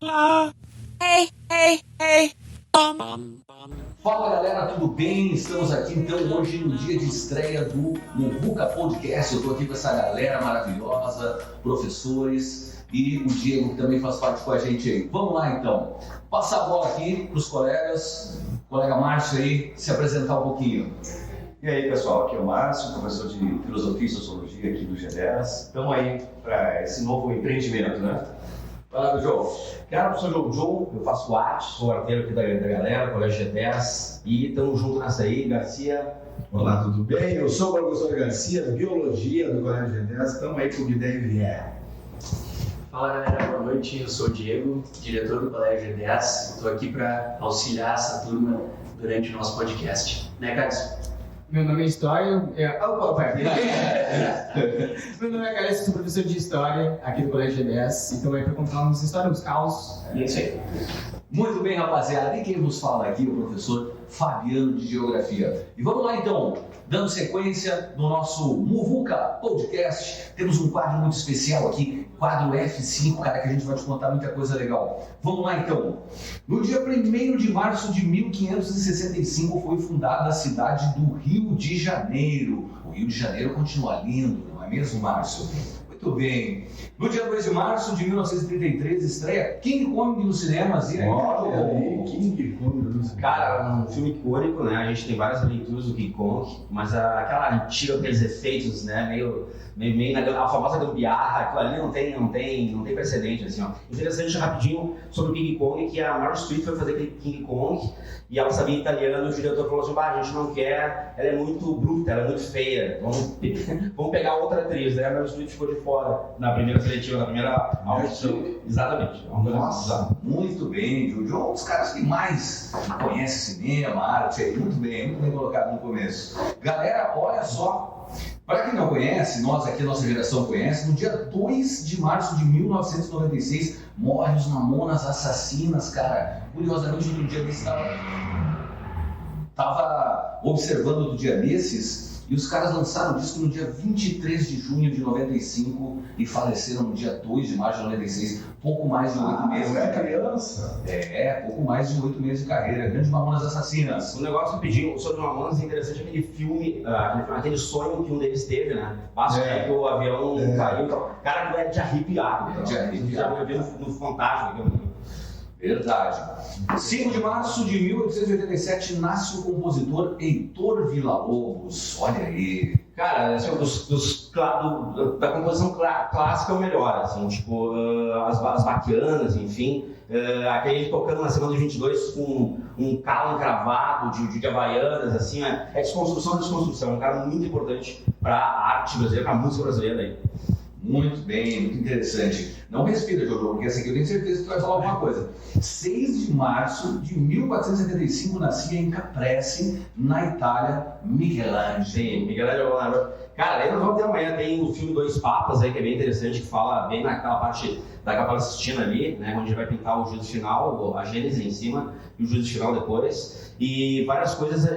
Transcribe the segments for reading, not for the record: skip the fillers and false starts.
Fala galera, tudo bem? Estamos aqui então hoje no dia de estreia do Muvuca Podcast. Eu estou aqui com essa galera maravilhosa, professores e o Diego que também faz parte com a gente aí. Vamos lá então, passar a bola aqui para os colegas, colega Márcio aí, se apresentar um pouquinho. E aí pessoal, aqui é o Márcio, professor de Filosofia e Sociologia aqui do G10. Estamos aí para esse novo empreendimento, né? Fala, João. Cara, eu sou o João, eu faço arte, sou arteiro aqui da galera, colégio G10 e estamos juntos nessa aí, Garcia. Olá, tudo bem? Eu sou o professor Garcia, de Biologia do Colégio G10, estamos aí com o que der e vier. Fala galera, boa noite, eu sou o Diego, diretor do Colégio G10, estou aqui para auxiliar essa turma durante o nosso podcast. Né, Carlos? Meu nome é História. Meu nome é Carlos, sou professor de História aqui do Colégio G10 e estou aí para contar umas histórias, uns caos. É isso aí. Muito bem, rapaziada. E quem vos fala aqui é o professor Fabiano de Geografia. E vamos lá então, dando sequência no nosso Muvuca Podcast. Temos um quadro muito especial aqui, quadro F5, cara, que a gente vai te contar muita coisa legal. Vamos lá então. No dia 1º de março de 1565 foi fundada a cidade do Rio de Janeiro. O Rio de Janeiro continua lindo, não é mesmo, Márcio? Muito bem. No dia 2 de março de 1933 estreia King Kong nos cinemas. E aí, Olha aí, King Kong no cinema. Cara, um filme icônico, né? A gente tem várias leituras do King Kong, mas aquela antiga, aqueles efeitos, né? Meio a famosa gambiarra, aquilo ali não tem precedente, assim, ó. Interessante, rapidinho, sobre o King Kong, que a Meryl Streep foi fazer aquele King Kong e ela sabia italiano e o diretor falou assim, a gente não quer, ela é muito bruta, ela é muito feia, vamos pegar outra atriz. Daí a Meryl Streep ficou de fora na primeira seletiva, na primeira audição. Exatamente. Nossa, muito bem, Júlio. Um dos caras que mais conhece cinema, arte, aí. Muito bem colocado no começo. Galera, olha só. Para quem não conhece, nós aqui, a nossa geração conhece, no dia 2 de março de 1996, morrem os Mamonas Assassinas, cara. Curiosamente, no dia desse estava observando do dia desses, e os caras lançaram o disco no dia 23 de junho de 95 e faleceram no dia 2 de março de 96, pouco mais de 8 meses. Não é criança? Pouco mais de 8 meses de carreira. Grande Mamonas Assassinas. Um negócio rapidinho sobre Mamonas é interessante, aquele filme, aquele sonho que um deles teve, né? Basta que o avião caiu e tal. Cara, aquilo é de arrepiar. De arrepiar. Já viu no Fantástico. Verdade. 5 de março de 1887 nasce o compositor Heitor Villa-Lobos. Olha aí. Cara, assim, da composição clássica é o melhor, assim, tipo, as baquianas, enfim. Aquele tocando na semana de 22 com um calo encravado de havaianas, assim, é desconstrução da desconstrução. É um cara muito importante para a arte brasileira, para a música brasileira aí. Muito bem, muito interessante. Não respira, Jojo, porque essa aqui eu tenho certeza que tu vai falar alguma coisa. 6 de março de 1475 nascia em Caprese, na Itália, Michelangelo. Sim, Michelangelo. Cara, aí nós vamos ter amanhã, tem o filme Dois Papas aí, que é bem interessante, que fala bem naquela parte da Capela Sistina ali, né, onde vai pintar o juízo final, a Gênese em cima e o juízo final depois. E várias coisas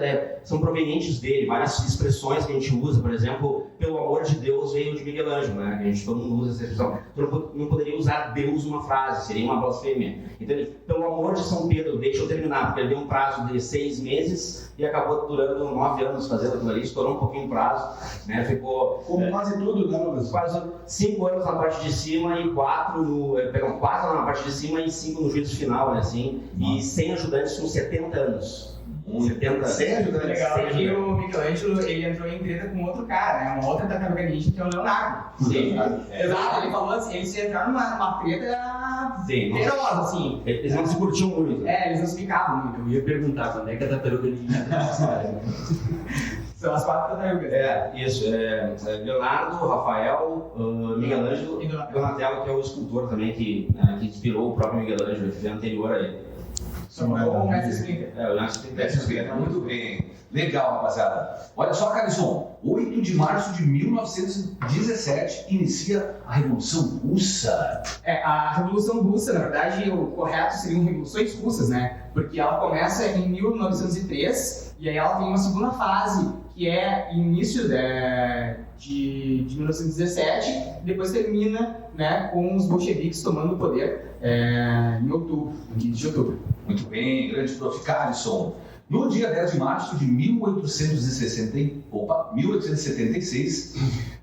são provenientes dele, várias expressões que a gente usa, por exemplo, pelo amor de Deus veio de Michelangelo, né? A gente todo mundo usa essa expressão. Então não poderia usar Deus numa frase, seria uma blasfêmia. Então, pelo amor de São Pedro, deixa eu terminar, porque ele deu um prazo de 6 meses e acabou durando 9 anos fazendo aquilo ali, estourou um pouquinho o prazo, né? Ficou Como quase tudo, né, professor? quase 5 anos na parte de cima e 4 na parte de cima e 5 no juízo final, né? Assim, e 100 ajudantes com 70 anos. 70 Sem ajudantes. Legal é que o Michelangelo ele entrou em treta com outro cara, né? Uma outra tartaruga ninja que é o Leonardo. Sim. Exato, ele falou assim, eles entraram numa treta feroz, assim. Eles não se curtiam muito. Eles não se ficavam muito. Eu ia perguntar quando é que a tartaruga ninja nessa história. São as 4 tartarugas. Isso. Leonardo, Rafael, Michelangelo e Donatello, que é o escultor também que inspirou o próprio Michelangelo, que foi anterior a ele. O Mestre Splinter. O Mestre Splinter. Muito bem. Legal, rapaziada. Olha só, Carlson. 8 de março de 1917 inicia a Revolução Russa. A Revolução Russa, na verdade, o correto seriam revoluções russas, né? Porque ela começa em 1903 e aí ela tem uma segunda fase, que é início de 1917, depois termina, né, com os bolcheviques tomando o poder em outubro, no 15 de outubro. Muito bem, grande prof. Carlson. No dia 10 de março de 1876,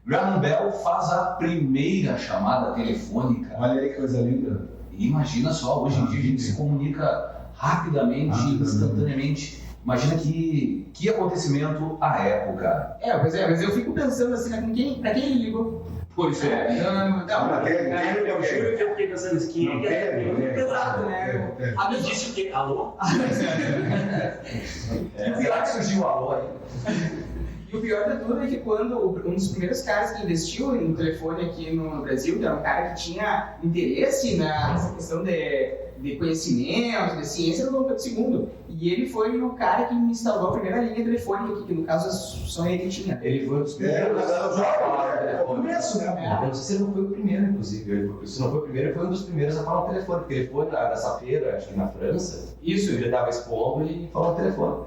Graham Bell faz a primeira chamada telefônica. Olha aí que coisa linda. E imagina só, hoje em dia a gente se comunica rapidamente, instantaneamente. Imagina que acontecimento à época. Pois é, mas eu fico pensando assim, né, pra quem ele ligou? Pois é. Eu fiquei pensando isso, que Exato, né? A me disse o quê? Alô? E o pior que surgiu o alô aí. E o pior de tudo é que quando um dos primeiros caras que investiu no telefone aqui no Brasil, que era um cara que tinha interesse nessa questão de conhecimento, de ciência, era o Dom Pedro II. E ele foi o cara que instalou a primeira linha telefônica aqui, que no caso só ele tinha. Ele foi um dos primeiros. É o começo, né? Eu não sei se ele não foi o primeiro, inclusive. Se não foi o primeiro, ele foi um dos primeiros a falar no telefone, porque ele foi nessa feira, acho que na França. Isso. Ele estava expondo e falou no telefone.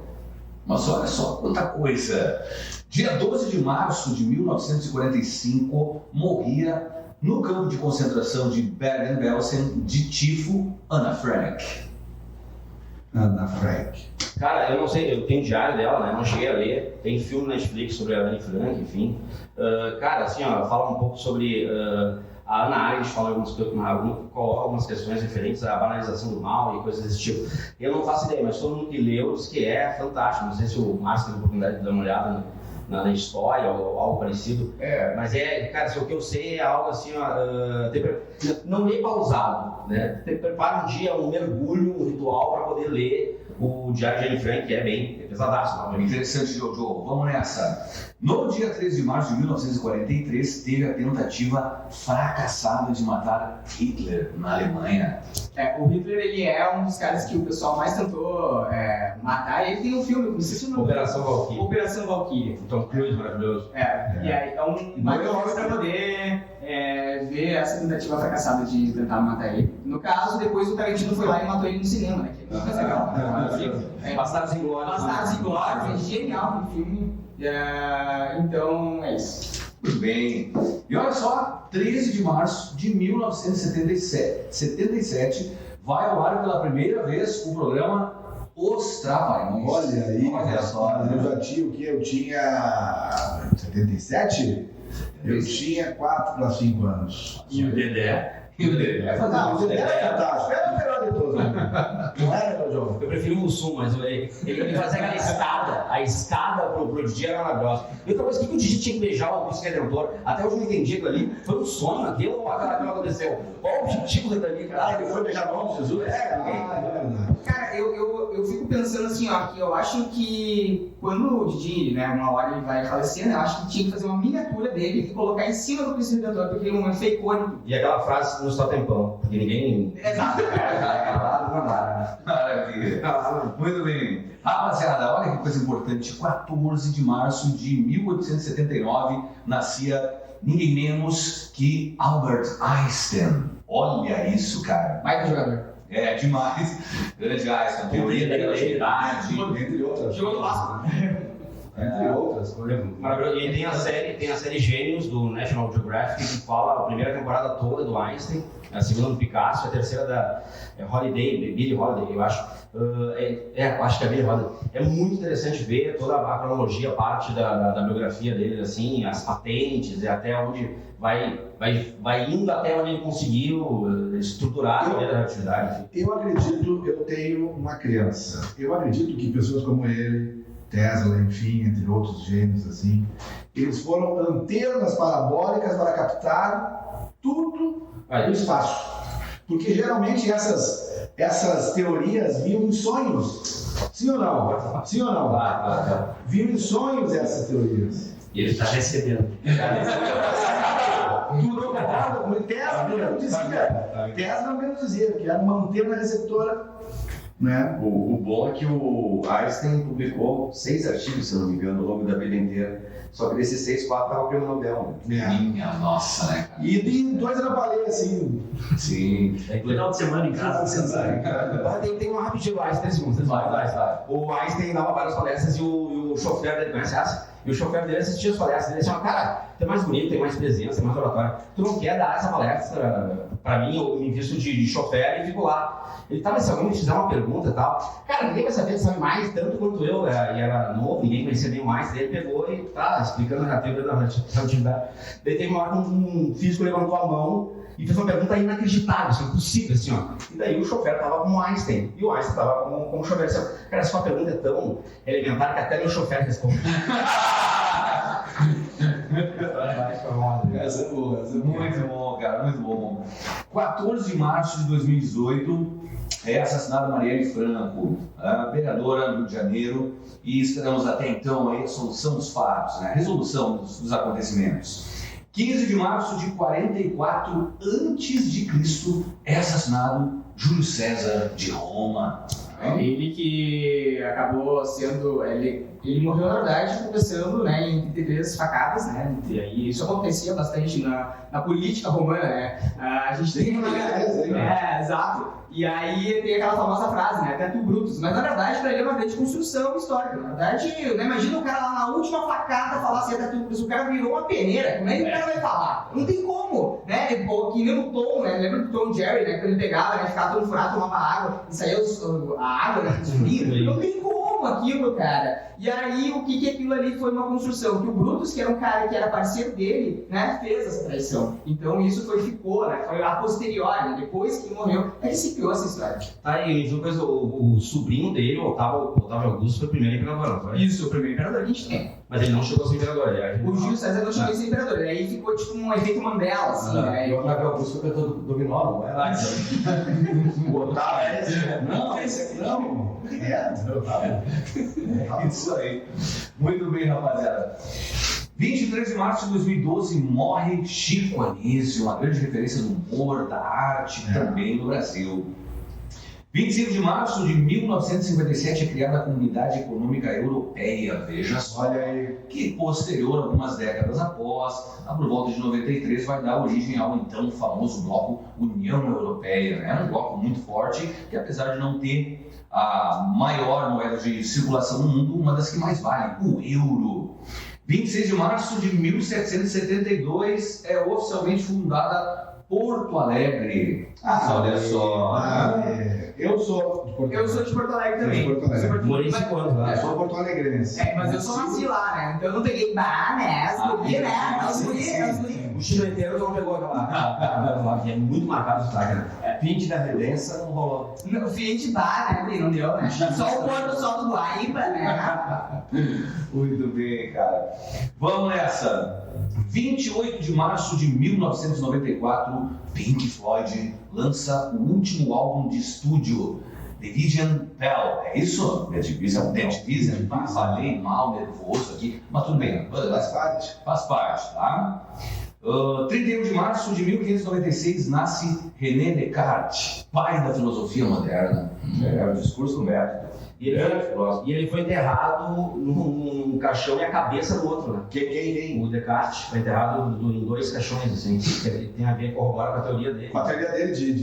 Mas olha só quanta coisa. Dia 12 de março de 1945, morria no campo de concentração de Bergen-Belsen de tifo Anna Frank. Ana Frank. Cara, eu não sei, eu tenho diário dela, né? Não cheguei a ler. Tem filme na Netflix sobre a Anne Frank, enfim. Cara, assim, ó, fala um pouco sobre a Hannah Arendt, fala algumas questões referentes à banalização do mal e coisas desse tipo. Eu não faço ideia, mas todo mundo que leu diz que é fantástico. Não sei se o Márcio teve a oportunidade de dar uma olhada na história ou algo parecido. Mas cara, o que eu sei é algo assim, ó, não meio pausado, né? Prepara um dia um mergulho, um ritual para poder ler o Diário de Anne Frank, que é bem pesadaço. Interessante, Jojo. Vamos nessa. No dia 13 de março de 1943, teve a tentativa fracassada de matar Hitler na Alemanha. O Hitler, ele é um dos caras que o pessoal mais tentou matar. Ele tem um filme, não sei se o nome. Operação Valkyrie. Operação Valkyrie. Tom Cruise, maravilhoso. E aí é um bagulho pra poder ver essa tentativa fracassada de tentar matar ele. No caso, depois o Tarantino foi lá e matou ele no cinema, né? Que é muito legal. Bastardos Inglórios. Bastardos Inglórios, é genial o filme. Então, é isso. Muito bem. E olha só, 13 de março de 1977, vai ao ar pela primeira vez o programa Os Trapalhões. Olha aí, olha só. eu já tinha o quê? Eu tinha 77? Eu tinha 4 para 5 anos. E o Dedé? É Não, o Dedé era fantástico. Era o melhor de todos. Não era, meu João? Eu prefiro o Mussum, mas ele fazia aquela escada. A escada pro Didi era maravilhosa. E outra coisa, que o Didi tinha que beijar o Cristo Redentor? Até hoje eu não entendi aquilo ali. Foi um sonho aquilo ou aquilo aconteceu? Qual o objetivo daquilo ali, cara? Ele foi beijar a mão de Jesus? Cara, eu fico pensando assim, ó, que eu acho que quando o Didi, né, uma hora ele vai falecer, né, eu acho que tinha que fazer uma miniatura dele e colocar em cima do Cristo Redentor, porque ele é um efeito icônico. E aquela frase, não está tempão, porque ninguém... Exato. Maravilha. Muito bem. Rapaziada, olha que coisa importante. 14 de março de 1879, nascia ninguém menos que Albert Einstein. Olha isso, cara. Vai pro jogador. É demais. Grande Einstein, teoria da relatividade. Entre outras. Jogou no Vasco. Entre outras coisas. Maravilhoso. E tem a série Gênios do National Geographic, que fala a primeira temporada toda do Einstein, a segunda do Picasso, a terceira da Billie Holiday, eu acho. Eu acho que é Billie Holiday. É muito interessante ver toda a cronologia, a parte da biografia dele, assim, as patentes, e até onde vai indo até onde ele conseguiu estruturar a teoria da relatividade. Eu acredito, eu tenho uma crença. Eu acredito que pessoas como ele, Tesla, enfim, entre outros gênios, assim, eles foram antenas parabólicas para captar tudo do espaço. Porque geralmente essas teorias vinham em sonhos. Sim ou não? Sim ou não? Vinham em sonhos essas teorias. E ele está recebendo. Tesla mesmo dizia que era uma antena receptora. Né? O bom é que o Einstein publicou 6 artigos, se eu não me engano, ao longo da vida inteira. Só que desses 6, 4 estavam prêmio Nobel. Minha nossa, né, cara? E 2 era baleia, assim. Sim. Final de semana em casa. Tem uma rapidinho do Einstein, 3 segundos. Vai. O Einstein dava várias palestras e o chofer dele, conhece essa? E o chofer dele assistia as palestras dele e disse, cara, tu é mais bonito, tem mais presença, tem mais oratório. Tu não quer dar essa palestra pra mim? Eu me visto de chofer e fico lá. Ele tava, se alguém me fizer uma pergunta e tal, cara, ninguém vai saber, sabe mais, tanto quanto eu, e era novo, ninguém conhecia nem mais. Daí ele pegou e tá explicando a teoria da relatividade. Daí teve uma hora que um físico levantou a mão e fez uma pergunta inacreditável, assim, impossível, assim, ó. E daí o chofer tava como Einstein, e o Einstein tava como o chofer. Assim, cara, essa sua pergunta é tão elementar que até meu chofer responde. Essa é boa, muito bom, cara, muito bom. 14 de março de 2018 é assassinada Marielle Franco, a vereadora do Rio de Janeiro, e esperamos até então a solução dos fatos, né? A resolução dos acontecimentos. 15 de março de 44 a.C. é assassinado Júlio César de Roma. Ele que acabou sendo... Ele morreu, na verdade, começando, né, em 33 facadas, né? E aí isso acontecia bastante na política romana, né? A gente tem uma... exato. E aí tem aquela famosa frase, né? Teto Brutus. Mas, na verdade, para ele é uma grande construção histórica. Na verdade, né, imagina o cara lá na última facada falar assim, Teto Brutus, o cara virou uma peneira. Como é que o cara vai falar? Não tem como, né? Que nem o Tom, né? Lembra do Tom Jerry, né? Quando ele pegava, né? Ficava todo furado, tomava água e saía a água, né? Não tem como aquilo, cara. E aí, o que aquilo ali foi uma construção? Que o Brutus, que era um cara que era parceiro dele, né? Fez essa traição. Então, isso ficou, né? Foi a posteriori, né? Depois que ele morreu, ele se criou essa história. Aí, o sobrinho dele, o Otávio Augusto, foi o primeiro imperador, não foi? Isso, o primeiro imperador que a gente tem. Mas ele não chegou a ser imperador, aliás. O Júlio César não chegou a ser imperador. Aí ficou tipo um efeito Mandela, assim, né? E o Otávio Augusto foi cantor do Dominó, não é? O Otávio é esse? Não, esse aqui não. É, Otávio. Isso aí. Muito bem, rapaziada. 23 de março de 2012 morre Chico Anísio, uma grande referência do humor, da arte, também no Brasil. 25 de março de 1957 é criada a Comunidade Econômica Europeia, veja só, Olha aí. que posterior, algumas décadas após, por volta de 93, vai dar origem ao então famoso bloco União Europeia, né? Um bloco muito forte, que apesar de não ter a maior moeda de circulação no mundo, uma das que mais vale, o euro. 26 de março de 1772 é oficialmente fundada Porto Alegre. Olha só. Eu sou de Porto Alegre. Eu sou de Porto Alegre também. Eu sou de Porto Alegre. Morei 5 anos lá. Eu sou porto-alegrense. Mas eu só nasci lá, né? Então eu não peguei né? As gurias, né? As gurias. O Chile inteiro não pegou aquela que é muito marcado o sotaque, né? Pinte da Redença não rolou. No fim de bar, né? Não deu, né? Só o Porto Sol do Guaíba, né? Muito bem, cara. Vamos nessa. 28 de março de 1994, Pink Floyd lança o último álbum de estúdio, The Division Bell. É isso? The Division. Falei mal, nervoso aqui, mas tudo bem. Faz parte, tá? 31 de março de 1596 nasce René Descartes, pai da filosofia moderna. É o discurso do método. E ele foi enterrado num caixão e a cabeça no outro, né? Quem? O Descartes foi enterrado em 2 caixões, assim, que tem a ver, corrobora com a teoria dele. Com a teoria dele de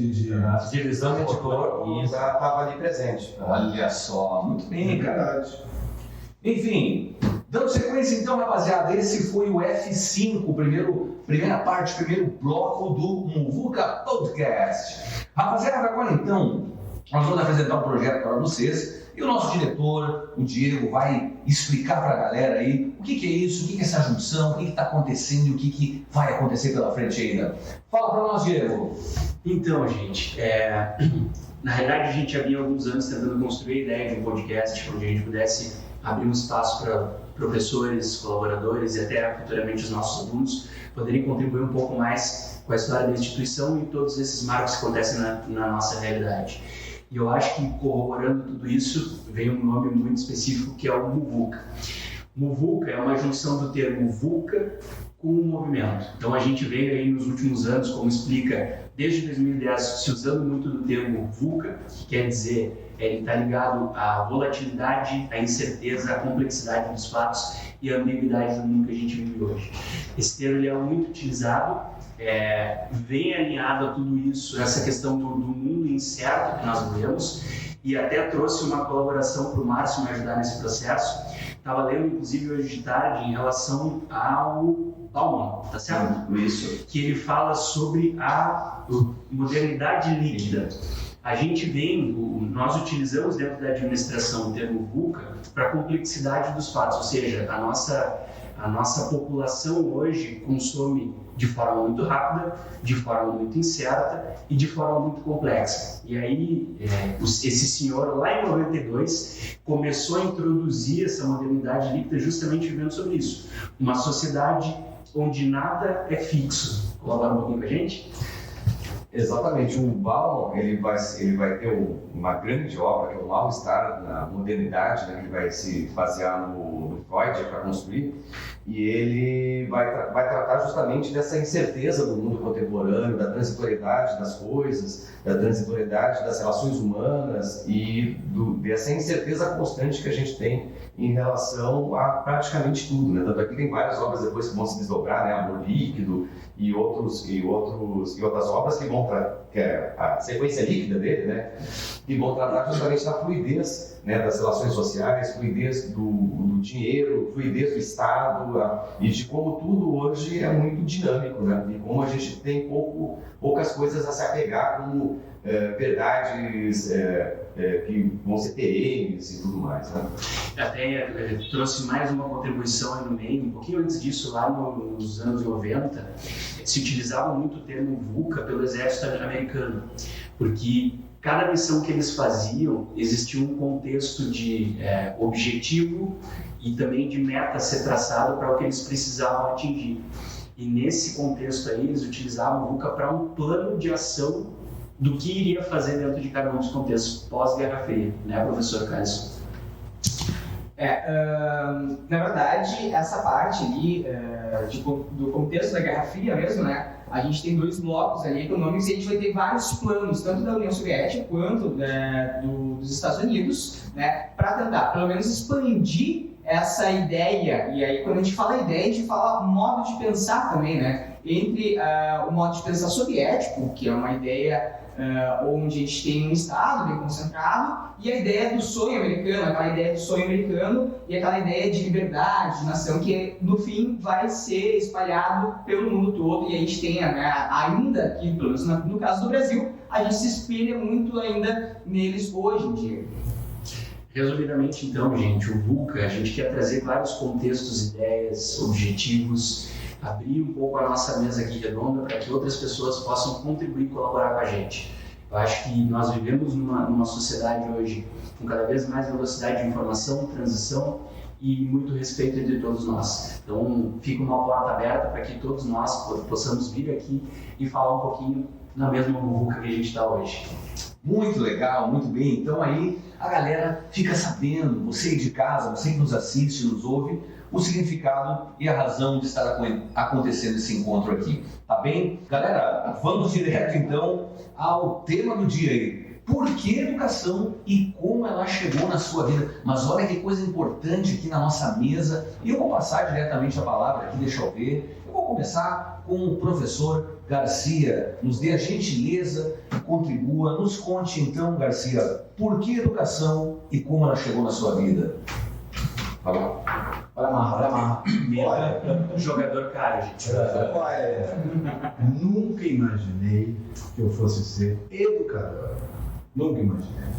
Divisão de corpo estava ali presente. Olha só, muito bem, cara. verdade. Enfim, dando sequência então, rapaziada, esse foi o F5, primeira parte, primeiro bloco do Muvuca Podcast. Rapaziada, agora então, nós vamos apresentar um projeto para vocês e o nosso diretor, o Diego, vai explicar para a galera aí o que é isso, o que é essa junção, o que está acontecendo e o que vai acontecer pela frente ainda. Fala para nós, Diego. Então, gente, na realidade a gente já vinha há alguns anos tentando construir a ideia de um podcast onde a gente pudesse abrir um espaço para professores, colaboradores e até futuramente os nossos alunos poderem contribuir um pouco mais com a história da instituição e todos esses marcos que acontecem na nossa realidade. E eu acho que corroborando tudo isso vem um nome muito específico que é o Muvuca. Muvuca é uma junção do termo VUCA com o movimento. Então a gente veio aí nos últimos anos, como explica, desde 2010 se usando muito do termo VUCA, que quer dizer ele está ligado à volatilidade, à incerteza, à complexidade dos fatos e à ambiguidade do mundo que a gente vive hoje. Esse termo ele é muito utilizado vem alinhado a tudo isso, essa questão do mundo incerto que nós vivemos, e até trouxe uma colaboração para o Márcio me ajudar nesse processo. Estava lendo, inclusive, hoje de tarde, em relação ao Bauman, tá certo? Isso. Que ele fala sobre a modernidade líquida. A gente nós utilizamos dentro da administração o termo VUCA para a complexidade dos fatos, ou seja, a nossa população hoje consome de forma muito rápida, de forma muito incerta e de forma muito complexa. E aí, esse senhor, lá em 92, começou a introduzir essa modernidade líquida justamente vivendo sobre isso. Uma sociedade onde nada é fixo. Colabora um pouquinho com a gente? Exatamente, o Bauman ele vai ter uma grande obra, que é o Mal-Estar na Modernidade, né, que vai se basear no Freud para construir, e ele vai tratar justamente dessa incerteza do mundo contemporâneo, da transitoriedade das coisas, da transitoriedade das relações humanas e dessa incerteza constante que a gente tem em relação a praticamente tudo, né? Tanto é que tem várias obras depois que vão se desdobrar, né? Amor Líquido e outras obras que é a sequência líquida dele, né? Que vão tratar justamente da fluidez, né? Das relações sociais, fluidez do dinheiro, fluidez do Estado, e de como tudo hoje é muito dinâmico, né? E como a gente tem poucas coisas a se apegar como verdades que vão ser perenes e tudo mais, né? Até trouxe mais uma contribuição aí no meio, um pouquinho antes disso, lá nos anos 90, se utilizava muito o termo VUCA pelo exército americano, porque cada missão que eles faziam existia um contexto de objetivo e também de meta a ser traçado para o que eles precisavam atingir. E nesse contexto aí, eles utilizavam o VUCA para um plano de ação do que iria fazer dentro de cada um dos contextos pós-Guerra Fria, né, professor Cássio? Na verdade, essa parte ali do contexto da Guerra Fria mesmo, né, a gente tem 2 blocos ali econômicos e a gente vai ter vários planos, tanto da União Soviética quanto dos Estados Unidos, né, para tentar, pelo menos, expandir essa ideia. E aí, quando a gente fala ideia, a gente fala modo de pensar também, né, entre o modo de pensar soviético, que é uma ideia onde a gente tem um Estado bem concentrado, e a ideia do sonho americano, aquela ideia do sonho americano e aquela ideia de liberdade, de nação, que no fim vai ser espalhado pelo mundo todo, e a gente tem ainda aqui, pelo menos no caso do Brasil, a gente se espelha muito ainda neles hoje em dia. Resumidamente, então, gente, o VUCA, a gente quer trazer vários contextos, ideias, objetivos, abrir um pouco a nossa mesa aqui redonda para que outras pessoas possam contribuir e colaborar com a gente. Eu acho que nós vivemos numa sociedade hoje com cada vez mais velocidade de informação, transição e muito respeito entre todos nós. Então, fica uma porta aberta para que todos nós possamos vir aqui e falar um pouquinho na mesma VUCA que a gente está hoje. Muito legal, muito bem. Então aí a galera fica sabendo, você de casa, você que nos assiste, nos ouve, o significado e a razão de estar acontecendo esse encontro aqui. Tá bem? Galera, vamos direto então ao tema do dia aí. Por que educação e como ela chegou na sua vida? Mas olha que coisa importante aqui na nossa mesa. E eu vou passar diretamente a palavra aqui, deixa eu ver. Eu vou começar com o professor Garcia. Nos dê a gentileza, contribua. Nos conte então, Garcia, por que educação e como ela chegou na sua vida? Fala. Olha amarra. Olha, jogador caro, gente. Olha, nunca imaginei que eu fosse ser educador. Nunca imaginei.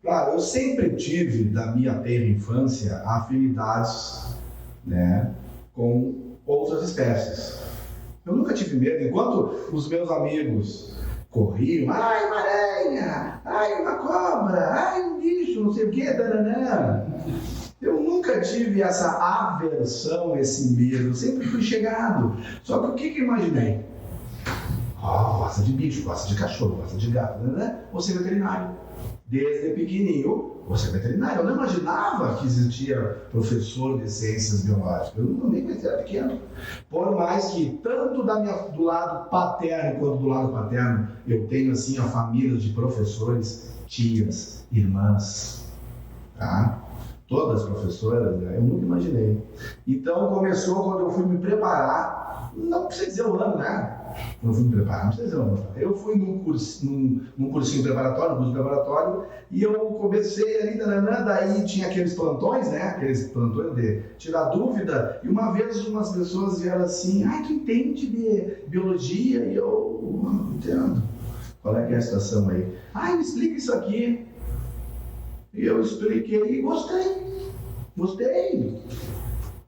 Claro, eu sempre tive, da minha tenra infância, afinidades, né, com outras espécies. Eu nunca tive medo. Enquanto os meus amigos corriam, ai, uma aranha, ai, uma cobra, ai, um bicho, não sei o que, taranã. Eu nunca tive essa aversão, esse medo. Eu sempre fui chegado. Só que o que eu imaginei? Gosta de bicho, gosta de cachorro, gosta de gato, né? Vou ser veterinário. Desde pequenininho, vou ser veterinário. Eu não imaginava que existia professor de ciências biológicas. Eu nem era pequeno. Por mais que, tanto do lado paterno quanto do lado paterno, eu tenho assim a família de professores, tias, irmãs, tá? Todas professoras, eu nunca imaginei. Então começou quando eu fui me preparar, não precisa dizer o ano, né? Eu fui me preparar, não sei se eu vou falar. Eu fui num cursinho preparatório, curso preparatório, e eu comecei ali, daí tinha aqueles plantões, né? Aqueles plantões de tirar dúvida, e uma vez umas pessoas vieram assim, tu entende de biologia? E eu não entendo. Qual é que é a situação aí? Me explica isso aqui. E eu expliquei e gostei.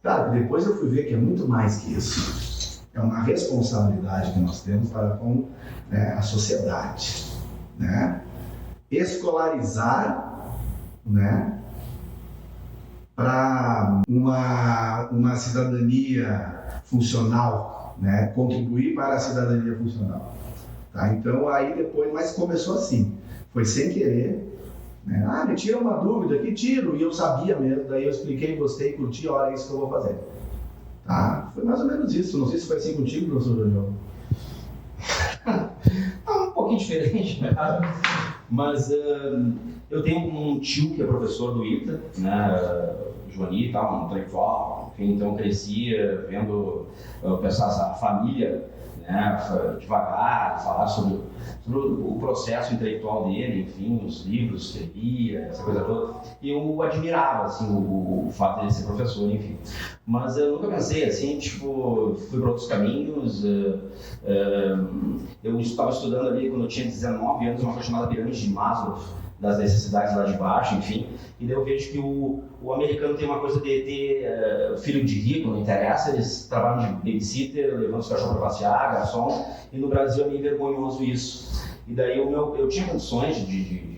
Claro, depois eu fui ver que é muito mais que isso. É uma responsabilidade que nós temos para com a sociedade, né? Escolarizar, né? Para uma cidadania funcional, né? Contribuir para a cidadania funcional. Tá? Então aí depois, mas começou assim, foi sem querer, né? Me tira uma dúvida aqui, tiro, e eu sabia mesmo, daí eu expliquei, gostei, curti, olha, é isso que eu vou fazer. Tá? Foi mais ou menos isso, não sei se foi assim contigo, professor João. Um pouquinho diferente, né? Mas eu tenho um tio que é professor do ITA, né? Joani e tal, um intelectual, enfim, então crescia vendo a família, né, devagar, falar sobre o processo intelectual dele, enfim, os livros que ele lia, essa coisa toda. E eu admirava, assim, o fato de ele ser professor, enfim. Mas eu nunca pensei, assim, tipo, fui para outros caminhos. Eu estava estudando ali, quando eu tinha 19 anos, uma coisa chamada pirâmide de Maslow, das necessidades lá de baixo, enfim. E daí eu vejo que o americano tem uma coisa de ter filho de rico, não interessa, eles trabalham de babysitter, levando os cachorros para passear, garçom, e no Brasil é meio vergonhoso isso. E daí eu tinha condições de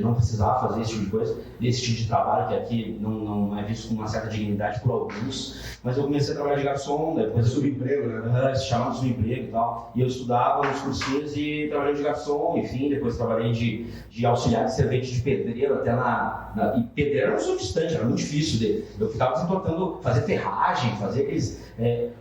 não precisar fazer esse tipo de coisa, desse tipo de trabalho que aqui não é visto com uma certa dignidade por alguns, mas eu comecei a trabalhar de garçom, depois subemprego, né? Se chamava de subemprego e tal, e eu estudava nos cursinhos e trabalhei de garçom, enfim, depois trabalhei de auxiliar de servente de pedreiro, até e pedreiro era um pouco distante, era muito difícil, eu ficava tentando fazer ferragem, fazer aqueles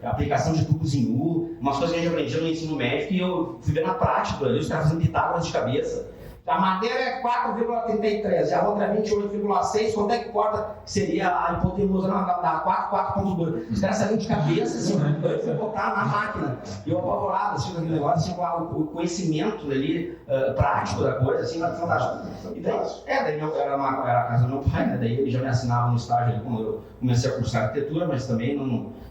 aplicação de tubos em U, umas coisas que a gente aprendia no ensino médico, e eu fui ver na prática, os caras fazendo pitágoras de cabeça. A madeira é 4,33, a outra é 28,6, quanto é que corta? Seria a hipotenusa da 4,2. Os caras saíram de cabeça, assim, pra botar na máquina. E eu apavorado, assim, naquele negócio, assim, com o conhecimento ali, prático da coisa, assim, era fantástico. E daí, era a casa do meu pai, né? Daí ele já me assinava no estágio ali, quando eu comecei a cursar arquitetura, mas também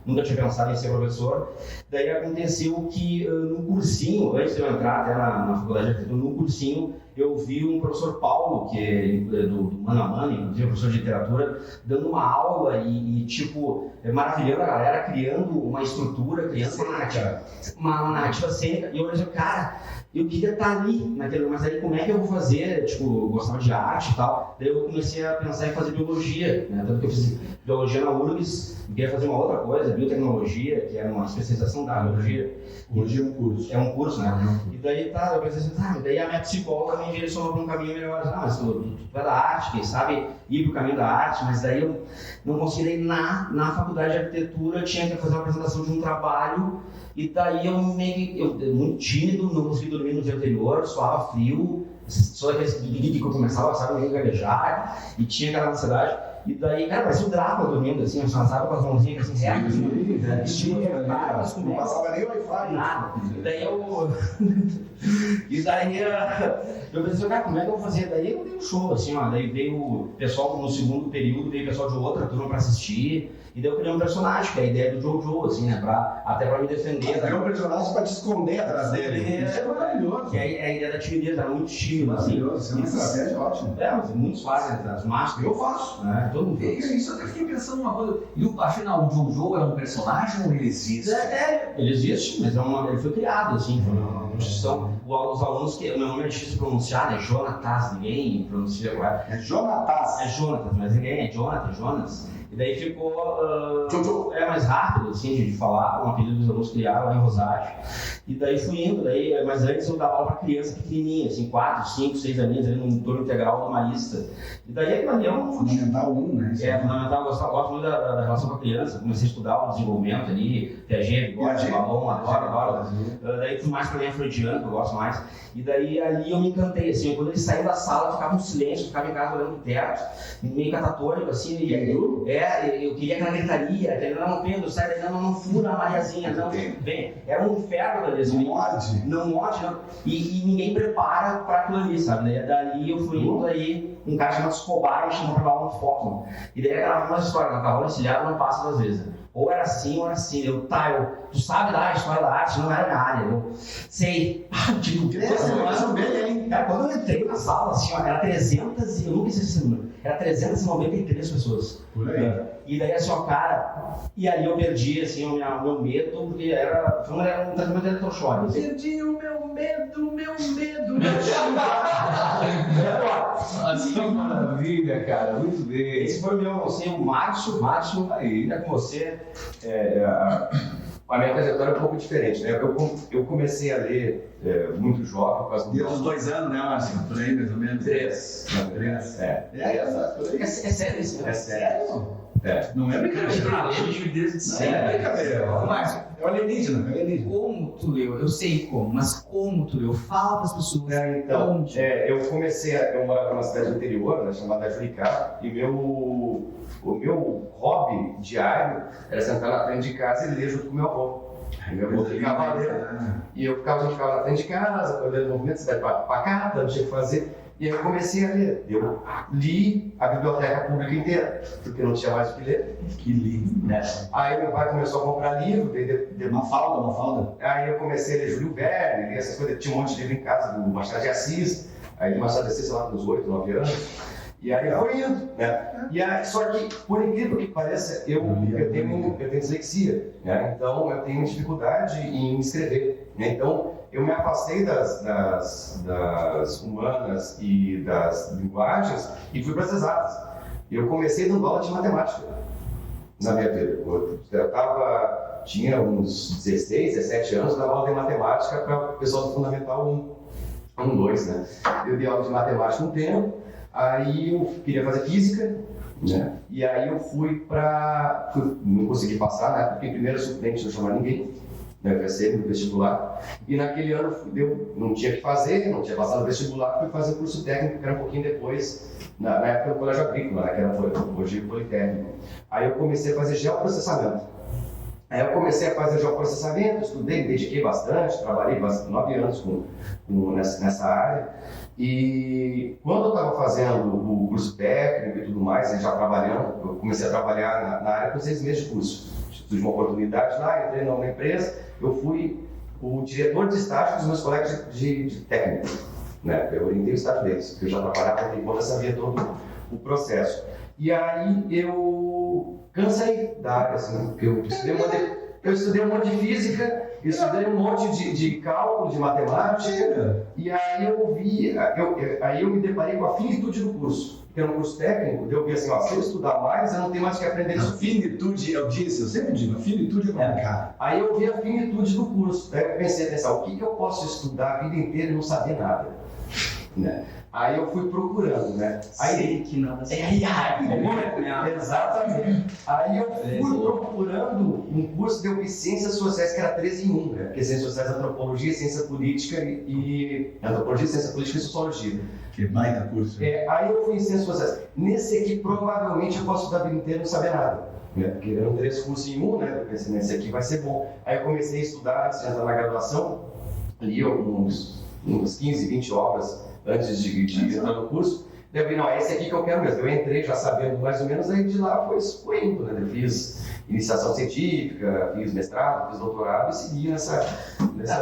nunca tinha pensado em ser professor. Daí aconteceu que no cursinho, antes de eu entrar até na faculdade de arquitetura, no cursinho, eu vi um professor Paulo, que é do Mano a Mano, inclusive professor de literatura, dando uma aula e tipo, maravilhando a galera, criando uma estrutura, criando uma narrativa cênica. E eu olhei, cara, eu queria estar ali naquele, mas aí como é que eu vou fazer? Tipo, eu gostava de arte e tal. Daí eu comecei a pensar em fazer biologia, né? Tanto que eu fiz biologia na URGS, eu queria fazer uma outra coisa, biotecnologia, que era uma especialização da biologia. Biologia é um curso. É um curso, né? E daí eu pensei assim, daí a minha psicóloga me direcionou para um caminho melhor. Mas tu é da arte, quem sabe ir para o caminho da arte, mas daí eu não consegui na faculdade de arquitetura, eu tinha que fazer uma apresentação de um trabalho, e daí eu muito tímido, não consegui dormir no dia anterior, suava frio, só aqueles que eu começava, sabe, meio gaguejar, e tinha aquela ansiedade. E daí, cara, parecia o Drácula dormindo, assim, eu sabe, com as mãozinhas assim, retas, não passava nem Wi-Fi. Nada. E daí eu pensei, cara, como é que eu vou fazer? Daí eu dei um show, assim, ó, daí veio o pessoal no segundo período, veio o pessoal de outra turma pra assistir, e daí eu criei um personagem, que é a ideia do Jojo, assim, né, até pra me defender. Criou um personagem pra te esconder atrás dele. Isso é maravilhoso. Que é a ideia da timidez, era muito tímido, assim. Maravilhoso, isso é uma estratégia ótima. Mas muitos fazem as máscaras. Eu faço. Né? Todo mundo É isso, eu até fiquei pensando uma coisa. E afinal, o Jojo é um personagem ou ele existe? Ele existe, mas ele foi criado, assim, foi uma construção. Os alunos, o meu nome é difícil de pronunciar, né? Jonatas, ninguém pronuncia agora. É Jonatas. É Jonatas, mas ninguém, é Jonas. E daí ficou mais rápido, assim, de falar, um apelido dos alunos criaram lá em Rosário. E daí fui indo, mas antes eu dava aula para criança pequenininha, assim, 4, 5, 6 aninhos, ali num turno integral humanista. E daí aquilo ali é um... Fundamental 1, né? Fundamental, eu gosto muito da relação com a criança, comecei a estudar o desenvolvimento ali, Piaget, Balon, adoro. Daí fui mais para a linha freudiana, que eu gosto mais. E daí ali eu me encantei, assim, quando eles saíam da sala, ficava um silêncio, ficava em casa olhando pro teto, meio catatônico, assim, eu queria aquela gritaria, aquele não, Pedro, sai daí, não fura a Mariazinha, não, vem. Era um inferno ali, assim. Não morde, não. E ninguém prepara pra aquilo ali, sabe? Daí eu fui indo aí, um cara chamado Escobar e chamou pra dar um foco. E daí era uma história, no cavalo encilhado não passa 2 vezes. Ou era assim, ou era assim. Tu sabe lá a história da arte, não era minha área. Eu sei. Tipo, cara, quando eu entrei na sala, assim, ó, era 300 e eu nunca esqueci esse número. Era 393 pessoas. Por aí. E daí, assim, ó, cara, e ali eu perdi, assim, o meu medo, porque era um tratamento de eletrochoque. Assim. Perdi o meu medo, meu medo. Que maravilha, cara, muito bem. Esse foi o meu, assim, o Márcio, aí, com você. A minha trajetória é um pouco diferente, né? Eu comecei a ler muito jovem, quase Desde os 2 anos, né, Márcio? Por aí, mais ou menos. 3. 3. É sério isso? É sério. Não é brincadeira. Desde Não sempre. é brincadeira. Márcio, É o alienígena, como tu leu? Eu sei como, mas como tu leu? Fala para as pessoas. Então, onde. eu comecei eu morava numa cidade interior, né, chamada Juricá, e o meu hobby diário era sentar na frente de casa e ler junto com meu avô. Aí meu avô ficava lendo, e a gente ficava na frente de casa, olhando o movimento, você vai para cá, não tinha o que fazer. E aí eu comecei a ler. Eu li a biblioteca pública inteira, porque não tinha mais o que ler. Que lindo. Né? Aí meu pai começou a comprar livro, Uma falda. Aí eu comecei a ler Júlio Verne, li essas coisas, tinha um monte de livro em casa do Machado de Assis, aí do Machado de Assis, sei lá, com uns 8, 9 anos. E aí foi indo, né? E aí, só que, por incrível que pareça, eu tenho dislexia, né? Então eu tenho dificuldade em escrever, né? Então eu me afastei das humanas e das linguagens e fui para as exatas. Eu comecei dando aula de matemática na minha vida. Tinha uns 16, 17 anos, dava aula de matemática para o pessoal do Fundamental 1, 2, né? Eu dei aula de matemática um tempo. Aí eu queria fazer física, né? E aí eu não consegui passar, né? Porque primeiro suplente não chamava ninguém, né? Eu ia ser no vestibular. E naquele ano não tinha que fazer, não tinha passado no vestibular, fui fazer curso técnico, que era um pouquinho depois, na época do colégio agrícola, né? Que era hoje politécnico. Aí eu comecei a fazer geoprocessamento. Aí eu comecei a fazer geoprocessamento, estudei, me dediquei bastante, trabalhei 9 anos nessa área. E quando eu estava fazendo o curso técnico e tudo mais, já trabalhando, eu comecei a trabalhar na área com 6 meses de curso. Tive uma oportunidade lá, entrei numa empresa, eu fui o diretor de estágio dos meus colegas de técnico, né? Eu orientei o estágio deles, porque eu já trabalhava com eu sabia todo o processo. E aí eu cansei da área, assim, porque eu estudei um monte de física, estudei um monte de cálculo, de matemática, e aí eu me deparei com a finitude do curso. Porque no curso técnico, eu vi assim, ó, se eu estudar mais, eu não tenho mais que aprender isso. Finitude, eu sempre digo, a finitude é complicada. Aí eu vi a finitude do curso, aí eu pensei, o que eu posso estudar a vida inteira e não saber nada? Né? Aí eu fui procurando, né? Sei que nada. Exatamente. Aí eu fui procurando um curso de ciências sociais que era 3 em 1, né? Porque ciências sociais, antropologia, ciência política e antropologia, ciência política e sociologia. Que baita curso. Aí eu fui em ciências sociais. Nesse aqui, provavelmente eu posso estudar a vida inteira e não saber nada. Né? Porque eram 3 cursos em 1, né? Eu pensei, nesse aqui vai ser bom. Aí eu comecei a estudar, antes de entrar na graduação, li uns 15, 20 obras antes de entrar no curso. Daí eu vi, não, é esse aqui que eu quero mesmo. Eu entrei já sabendo mais ou menos, aí de lá foi indo, né? Eu fiz iniciação científica, fiz mestrado, fiz doutorado e segui nessa...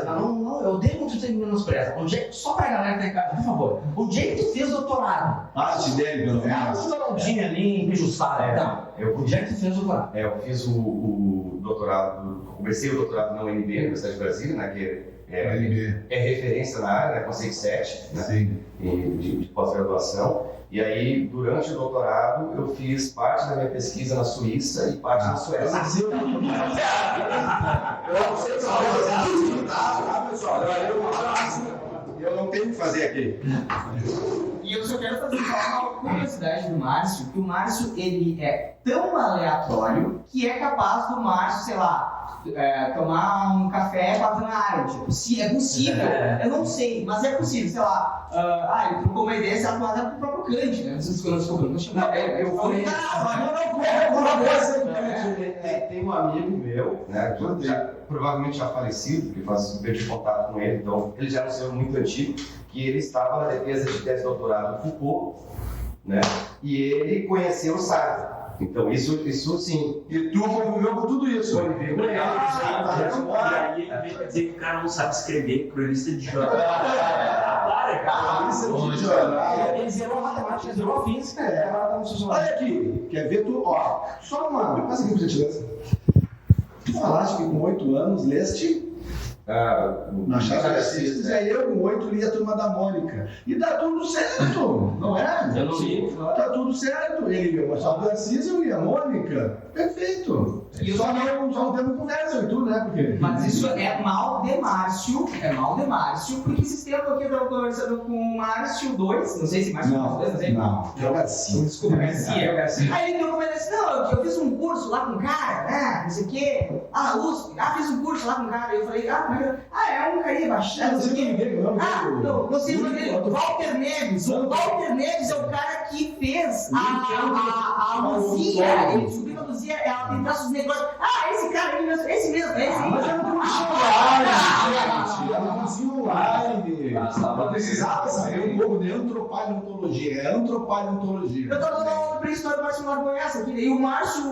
Não, eu dei muito tempo menos pressa. Só pra galera que tá em casa, por favor. Onde é que tu fez doutorado? Arte dele, pelo menos. Não, Ronaldinho ali em Pijuçara. Onde é que tu fez doutorado? Eu fiz o doutorado, comecei o doutorado na UNB, Universidade de Brasília, né? Que é referência na área, né, Conceito 7, né, de pós-graduação. E aí, durante o doutorado, eu fiz parte da minha pesquisa na Suíça e parte na Suécia. Eu não tenho o que fazer aqui. E eu só quero fazer uma curiosidade do Márcio, que o Márcio, ele é tão aleatório que é capaz do Márcio, sei lá, tomar um café com a Hannah Arendt. É possível, eu não sei, mas é possível, sei lá. Ele trocou uma ideia, sei lá, com o próprio Cavalcante, né? Não sei se você não chama. Eu falei. Tem um amigo meu, né, que provavelmente já falecido, que perdi contato com ele, então ele já é um senhor muito antigo, que ele estava na defesa de tese de doutorado do Foucault, né? E ele conheceu o Sartre. Então, isso sim. E tu conviveu com tudo isso. E aí ele vem dizer que o cara não sabe escrever, cronista de jornal. Para, cara. Ele zerou a matemática, zerou a física. Olha aqui, quer ver tu? Ó, só uma. Passa aqui, por gentileza. Tu falaste que com 8 anos leste. Machado de Assis. Eu com 8 li a Turma da Mônica. E dá tudo certo, não é? Eu não li. Tá tudo certo. Ele lia o Machado de Assis e eu li a Mônica. Perfeito. E só não temos conversa e tudo, né? Porque... Mas isso é mal de Márcio, porque esses tempos aqui eu tava conversando com o Márcio 2, não sei se Márcio 2, não sei. Não, é o Garcia. Desculpa, Garcia. Aí ele deu comentário assim, não, eu fiz um curso lá com um cara, né, não sei o quê. USP, fiz um curso lá com um cara. Eu falei, é um carinha baixado, não sei o quê. Não sei o nome dele, Walter Neves. O Walter Neves é o cara que fez a Luzia, ele descobriu que a Luzia, ela tem traços negócios. Esse cara aí, esse mesmo. Mas eu não online, gente. Ela fazia online. Ela precisava saber um pouco de antropaleontologia. É antropaleontologia. Eu tô falando pra história do Márcio Margonhaça aqui. E o Márcio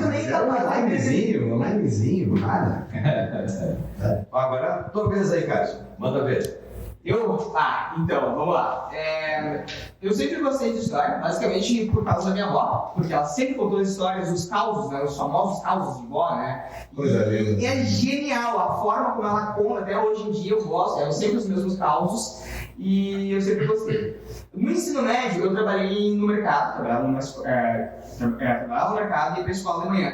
também tá lá. Onlinezinho, nada. Agora, tua vez aí, Cássio. Manda ver. Então, vamos lá. Eu sempre gostei de história, basicamente por causa da minha avó, porque ela sempre contou as histórias, os causos, né, os famosos causos de vó, né? Coisa linda. E é genial a forma como ela conta, até hoje em dia eu gosto, é sempre os mesmos causos, e eu sempre gostei. No ensino médio, eu trabalhei no mercado, trabalhava no mercado e ia para a escola de manhã.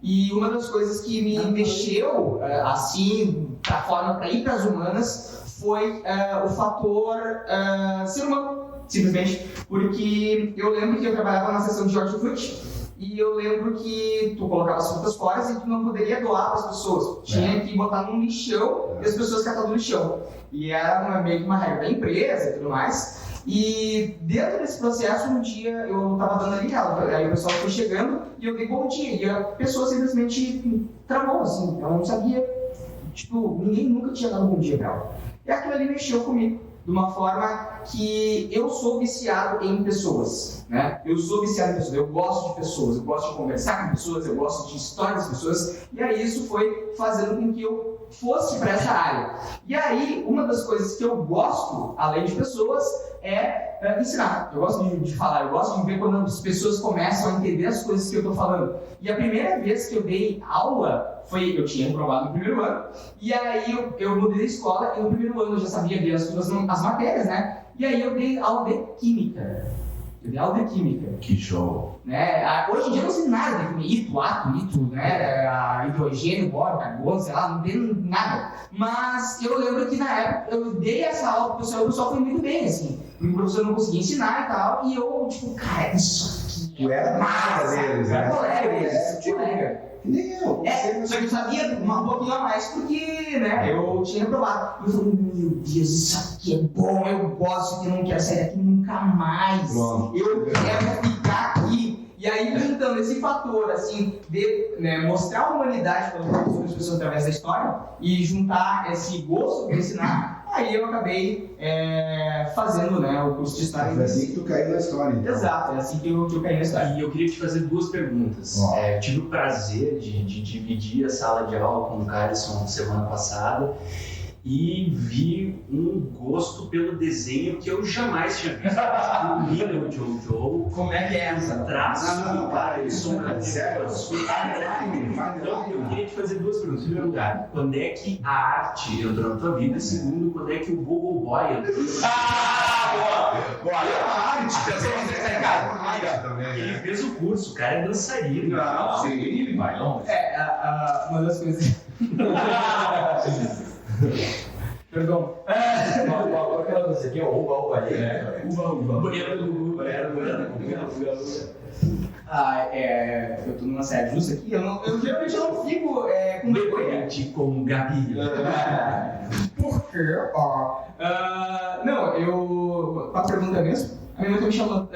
E uma das coisas que me mexeu, assim, para forma para ir para as humanas, foi o fator ser humano, simplesmente, porque eu lembro que eu trabalhava na seção de hortifruti e eu lembro que tu colocava as frutas fora e tu não poderia doar para as pessoas, tinha que botar num lixão e as pessoas catavam no lixão, e era meio que uma regra da empresa e tudo mais. E dentro desse processo, um dia eu estava dando ali aula, aí o pessoal foi chegando e eu dei bom dia, e a pessoa simplesmente travou, assim, ela não sabia, ninguém nunca tinha dado bom dia para ela. E aquilo ali mexeu comigo, de uma forma que eu sou viciado em pessoas, né? Eu sou viciado em pessoas, eu gosto de pessoas, eu gosto de conversar com pessoas, eu gosto de histórias das pessoas, e aí isso foi fazendo com que eu fosse para essa área. E aí, uma das coisas que eu gosto, além de pessoas, é ensinar. Eu gosto de falar, eu gosto de ver quando as pessoas começam a entender as coisas que eu estou falando. E a primeira vez que eu dei aula, eu tinha reprovado no primeiro ano, e aí eu mudei de escola, e no primeiro ano eu já sabia ver as matérias, né? E aí eu dei aula de química. Que show. Né? Hoje em dia eu não sei nada de química, átomo, né? Hidrogênio, boro, carbono, sei lá, não tem nada. Mas eu lembro que na época eu dei essa aula pro pessoal, e o pessoal foi muito bem, assim. O professor não conseguia ensinar e tal, e eu, cara, isso aqui. Tu era massa deles, né? Colega. Nem eu. Só que eu sabia um pouquinho a mais porque, né, eu tinha reprovado. Eu falei, meu Deus, isso aqui é bom, eu gosto, eu não quero sair daqui nunca mais. Bom. Eu quero ficar aqui. E aí, então, esse fator, assim, de mostrar a humanidade para as pessoas através da história e juntar esse gosto de ensinar, aí eu acabei fazendo, né, o curso de história. Foi assim que tu caiu na história, então. Exato, é assim que eu caí na história. E eu queria te fazer duas perguntas. Eu tive o prazer de dividir a sala de aula com o Carlson semana passada e vi um gosto pelo desenho que eu jamais tinha visto. O Little Jojo. Como é que é essa? Traço, para isso. Sério? Então, eu queria te fazer duas perguntas. Em primeiro lugar, quando é que a arte entrou na tua vida? Segundo, quando é que o Google Boy entrou? Boa! A arte, pessoal, você tá em casa. Ele fez o curso, o cara é dançarino. Não, sim, ele vai longe. Uma das coisas. Perdão. Qual que é isso aqui? Uba ali, né? Uba. Eu tô numa saia justa aqui, eu geralmente não fico com vergonha. Com Gabi. Por quê? Não, eu a pergunta mesmo? A minha mãe tá me chamando.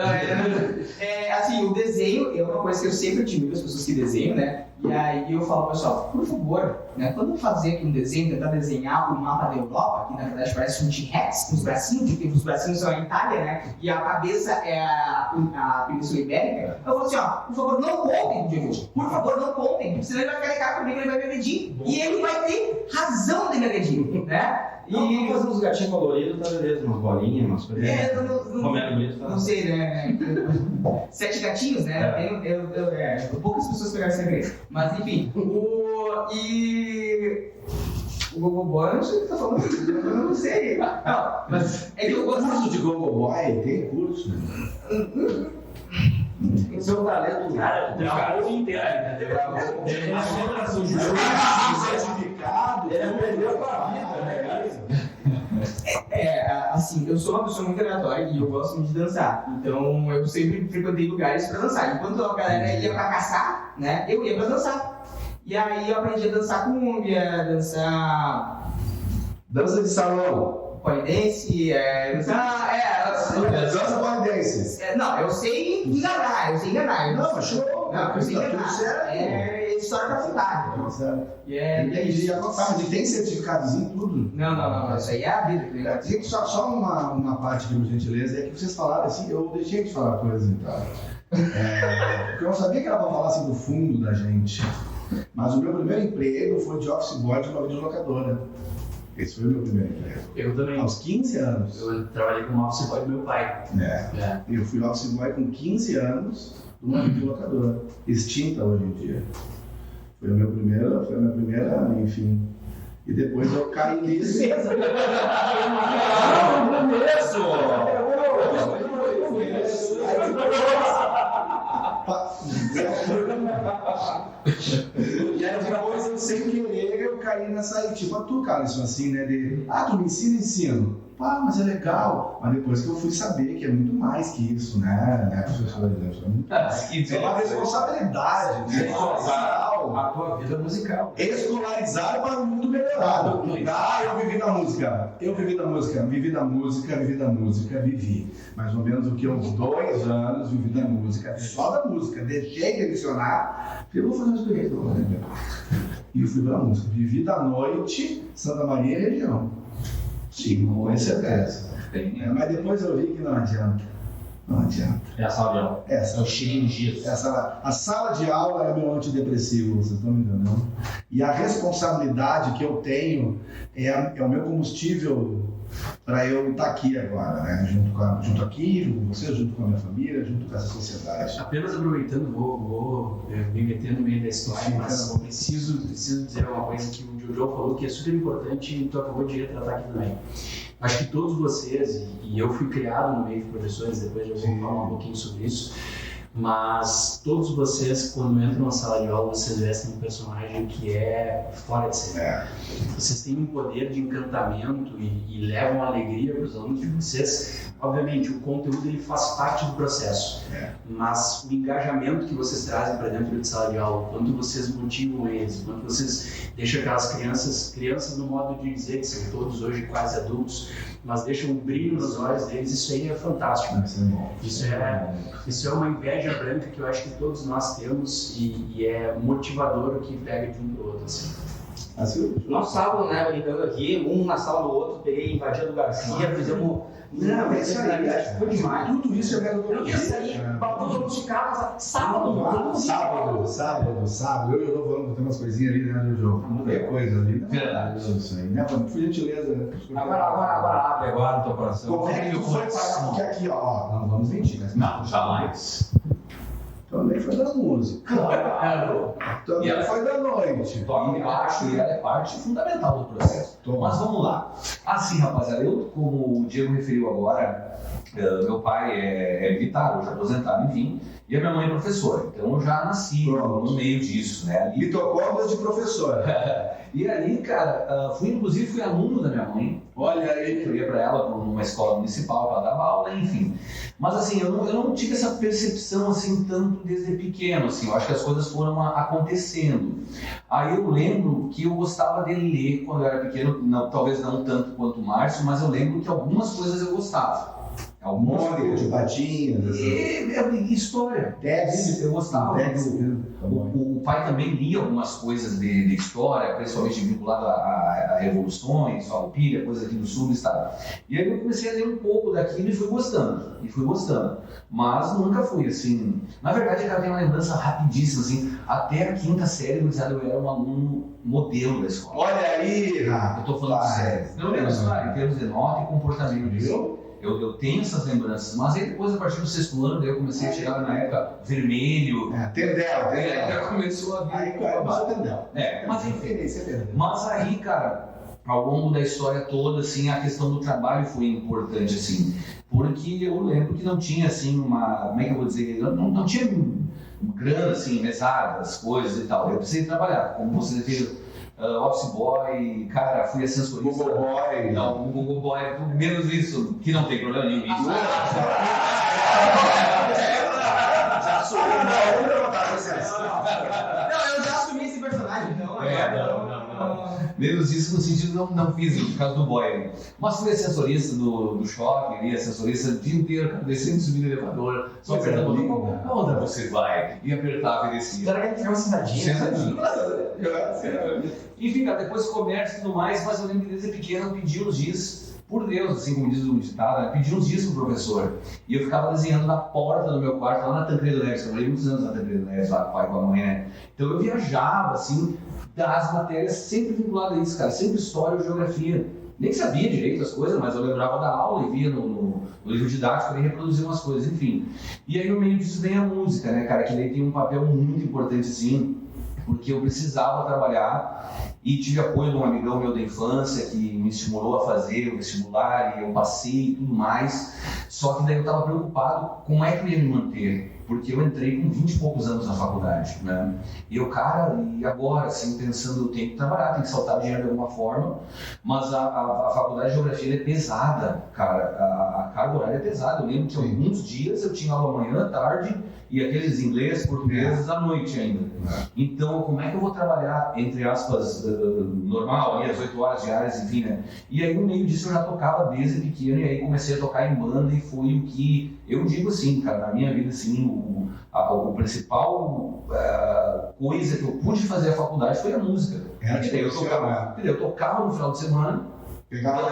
Assim, o desenho é uma coisa que eu sempre admiro as pessoas que desenham, né? E aí eu falo, pessoal, por favor, né, quando eu fazer aqui um desenho, tentar desenhar o mapa da Europa, que na verdade parece um T-Rex, com os bracinhos, que os bracinhos são a Itália, né? E a cabeça é a Península Ibérica, eu falo assim, ó, por favor, não contem, Diego. Por favor, não contem, porque senão ele vai caricar comigo, ele vai me agredir. E ele vai ter razão de me agredir, né? E fazer uns gatinhos coloridos, tá beleza, umas bolinhas, umas coisas. Romero bonito, tá? Não sei, né? 7 gatinhos, né? Poucas pessoas pegaram essa referência. Mas enfim, o Gogo Boy, eu não sei o que tá falando, eu não sei. Não, mas é que eu gosto curso de Gogo Boy, tem curso. O seu talento, Cara, tem uma coisa inteira. Certificado, ele perdeu pra vida, né, cara? Assim, eu sou uma pessoa muito aleatória e eu gosto muito de dançar. Então eu sempre frequentei lugares pra dançar. Enquanto a galera ia pra caçar, né, eu ia pra dançar. E aí eu aprendi a dançar cúmbia, dançar dança de salão. polidense, Dança polidense. Não, eu sei enganar, Não, show. Não, eu sei Tá tudo enganar. certo. É história pra fundar. E Entendi. Mas tem certificadozinho e tudo. Não, isso aí é a vida. Né? Gente, só uma parte aqui, por gentileza, é que vocês falaram assim, eu deixei de falar coisas então. Porque eu não sabia que era pra falar assim do fundo da gente. Mas o meu primeiro emprego foi de office boy de uma videolocadora. Esse foi o meu primeiro emprego. Eu também. Aos 15 anos. Eu trabalhei como office boy do meu pai. Eu fui office boy com 15 anos numa videolocadora. Extinta hoje em dia. Foi a minha primeira, enfim. E depois eu caí nisso. E aí depois eu, sem querer, eu caí nessa aí, tipo a tu, cara, isso assim, né? Tu me ensino. Mas é legal. Mas depois que eu fui saber que é muito mais que isso, né, professor? É uma responsabilidade, né? A tua vida musical. Escolarizar para o mundo melhorado. Eu vivi da música. Vivi. Mais ou menos o que uns 2 anos vivi da música, só da música. Deixei de lecionar, eu vou fazer uma experiência. E eu fui para a música. Vivi da noite, Santa Maria e região. Sim, com certeza. Mas depois eu vi que não adianta. É a sala de aula. É o chiringuito. A sala de aula é meu antidepressivo, vocês estão me entendendo? E a responsabilidade que eu tenho é o meu combustível para eu estar aqui agora, né? Junto aqui, junto com você, junto com a minha família, junto com essa sociedade. Apenas aproveitando, vou me meter no meio da história, mas preciso dizer uma coisa que o Jojo falou que é super importante e tu acabou de retratar aqui também. Acho que todos vocês, e eu fui criado no meio de professores, depois eu vou falar um pouquinho sobre isso, mas todos vocês, quando entram na sala de aula, vocês vestem um personagem que é fora de série. Vocês têm um poder de encantamento e levam alegria para os alunos de vocês. Obviamente, o conteúdo ele faz parte do processo, mas o engajamento que vocês trazem para dentro de sala de aula, quanto vocês motivam eles, quanto vocês deixam aquelas crianças no modo de dizer que são todos hoje quase adultos, mas deixam um brilho nos olhos deles, isso aí é fantástico. Isso é uma inveja branca que eu acho que todos nós temos e é motivador o que pega de um pro outro. Assim. Nós estávamos, brincando aqui, um na sala do outro, peguei, invadia do Garcia, fizemos... Não, isso aí foi demais. Tudo isso é metodologia. Isso aí, bateu todo mundo de casa, sábado. Eu tô falando que tem umas coisinhas ali, né, Jojo? Qualquer coisa ali. Verdade. Isso aí, né? Por gentileza, né? Agora abre agora no teu coração. Como é que tu foi parar? Porque aqui, ó, não vamos mentir, né? Não, jamais. Também foi da música. Claro. Também foi da noite. Eu acho que ela é parte fundamental do processo. Mas vamos lá. Assim, rapaziada, como o Diego referiu agora, meu pai é militar, hoje aposentado, enfim, e a minha mãe é professora. Então eu já nasci no meio disso, né? Mitocôndrias de professor. E ali, cara, fui aluno da minha mãe. Olha aí. Eu ia para ela, para uma escola municipal, para dar aula, enfim. Mas assim, eu não tive essa percepção assim tanto desde pequeno, assim. Eu acho que as coisas foram acontecendo. Aí eu lembro que eu gostava de ler quando eu era pequeno, talvez não tanto quanto o Márcio, mas eu lembro que algumas coisas eu gostava. algumas Mônica de Patinhas, assim. e história. Tese. Eu gostava. O pai também lia algumas coisas de história, principalmente vinculado a revoluções, Farroupilha, coisas aqui do sul do estado. E aí eu comecei a ler um pouco daquilo e fui gostando. Mas nunca fui assim. Na verdade, cara, tem uma lembrança rapidíssima, assim. Até a 5ª série, eu era um aluno modelo da escola. Olha aí, Eu tô falando sério. Pelo menos, em termos de nota e comportamento. Viu? Eu tenho essas lembranças, mas aí depois, a partir do 6º ano, daí eu comecei a chegar na época vermelho. Tendel. Já começou a vir. Aí começou Tendel. Mas enfim. Mas aí, cara, ao longo da história toda, assim, a questão do trabalho foi importante, assim, porque eu lembro que não tinha, assim, como é que eu vou dizer, não tinha grana, assim, mesadas, coisas e tal. Eu precisei trabalhar, como você fez. Office Boy, cara, fui ascensorista. Google Boy. Não, o Google Boy, menos isso, que não tem problema nenhum. Isso. Já assumi. Não, eu já assumi esse personagem, então. Não. Menos isso no sentido não físico, por causa do boy. Mas fui ascensorista do shopping, ascensorista o dia inteiro, cara, descendo e subindo no elevador, só apertando o botão, aonde você vai? E apertava e descia. Será que ele ficava sentadinho? Enfim, cara, depois comércio e tudo mais, mas eu lembro que desde pequeno eu pedi uns dias, por Deus, assim como diz o ditado, eu pedi uns dias pro professor. E eu ficava desenhando na porta do meu quarto, lá na Tancredo Neves, eu morei muitos anos na Tancredo Neves, lá com o pai e com a mãe, né? Então eu viajava, assim, das matérias sempre vinculadas a isso, cara, sempre história ou geografia. Nem sabia direito as coisas, mas eu lembrava da aula e via no livro didático e reproduzia umas coisas, enfim. E aí no meio disso vem a música, né, cara, que daí tem um papel muito importante, assim, porque eu precisava trabalhar e tive apoio de um amigão meu da infância que me estimulou a fazer o vestibular e eu passei e tudo mais. Só que daí eu estava preocupado como é que eu ia me manter, porque eu entrei com 20 e poucos anos na faculdade, né? E eu, cara, e agora, assim, pensando, eu tenho que trabalhar, tenho que saltar dinheiro de alguma forma, mas a faculdade de geografia é pesada, cara, a carga horária é pesada. Eu lembro que alguns dias eu tinha aula manhã, tarde, e aqueles inglês, portugueses à noite ainda. Então, como é que eu vou trabalhar, entre aspas, normal, ali, as 8 horas diárias, enfim, né? E aí, no meio disso, eu já tocava desde pequeno, e aí comecei a tocar em banda, e foi o que, eu digo assim, cara, na minha vida, assim, o principal coisa que eu pude fazer a faculdade foi a música. Eu tocava no final de semana, pegava a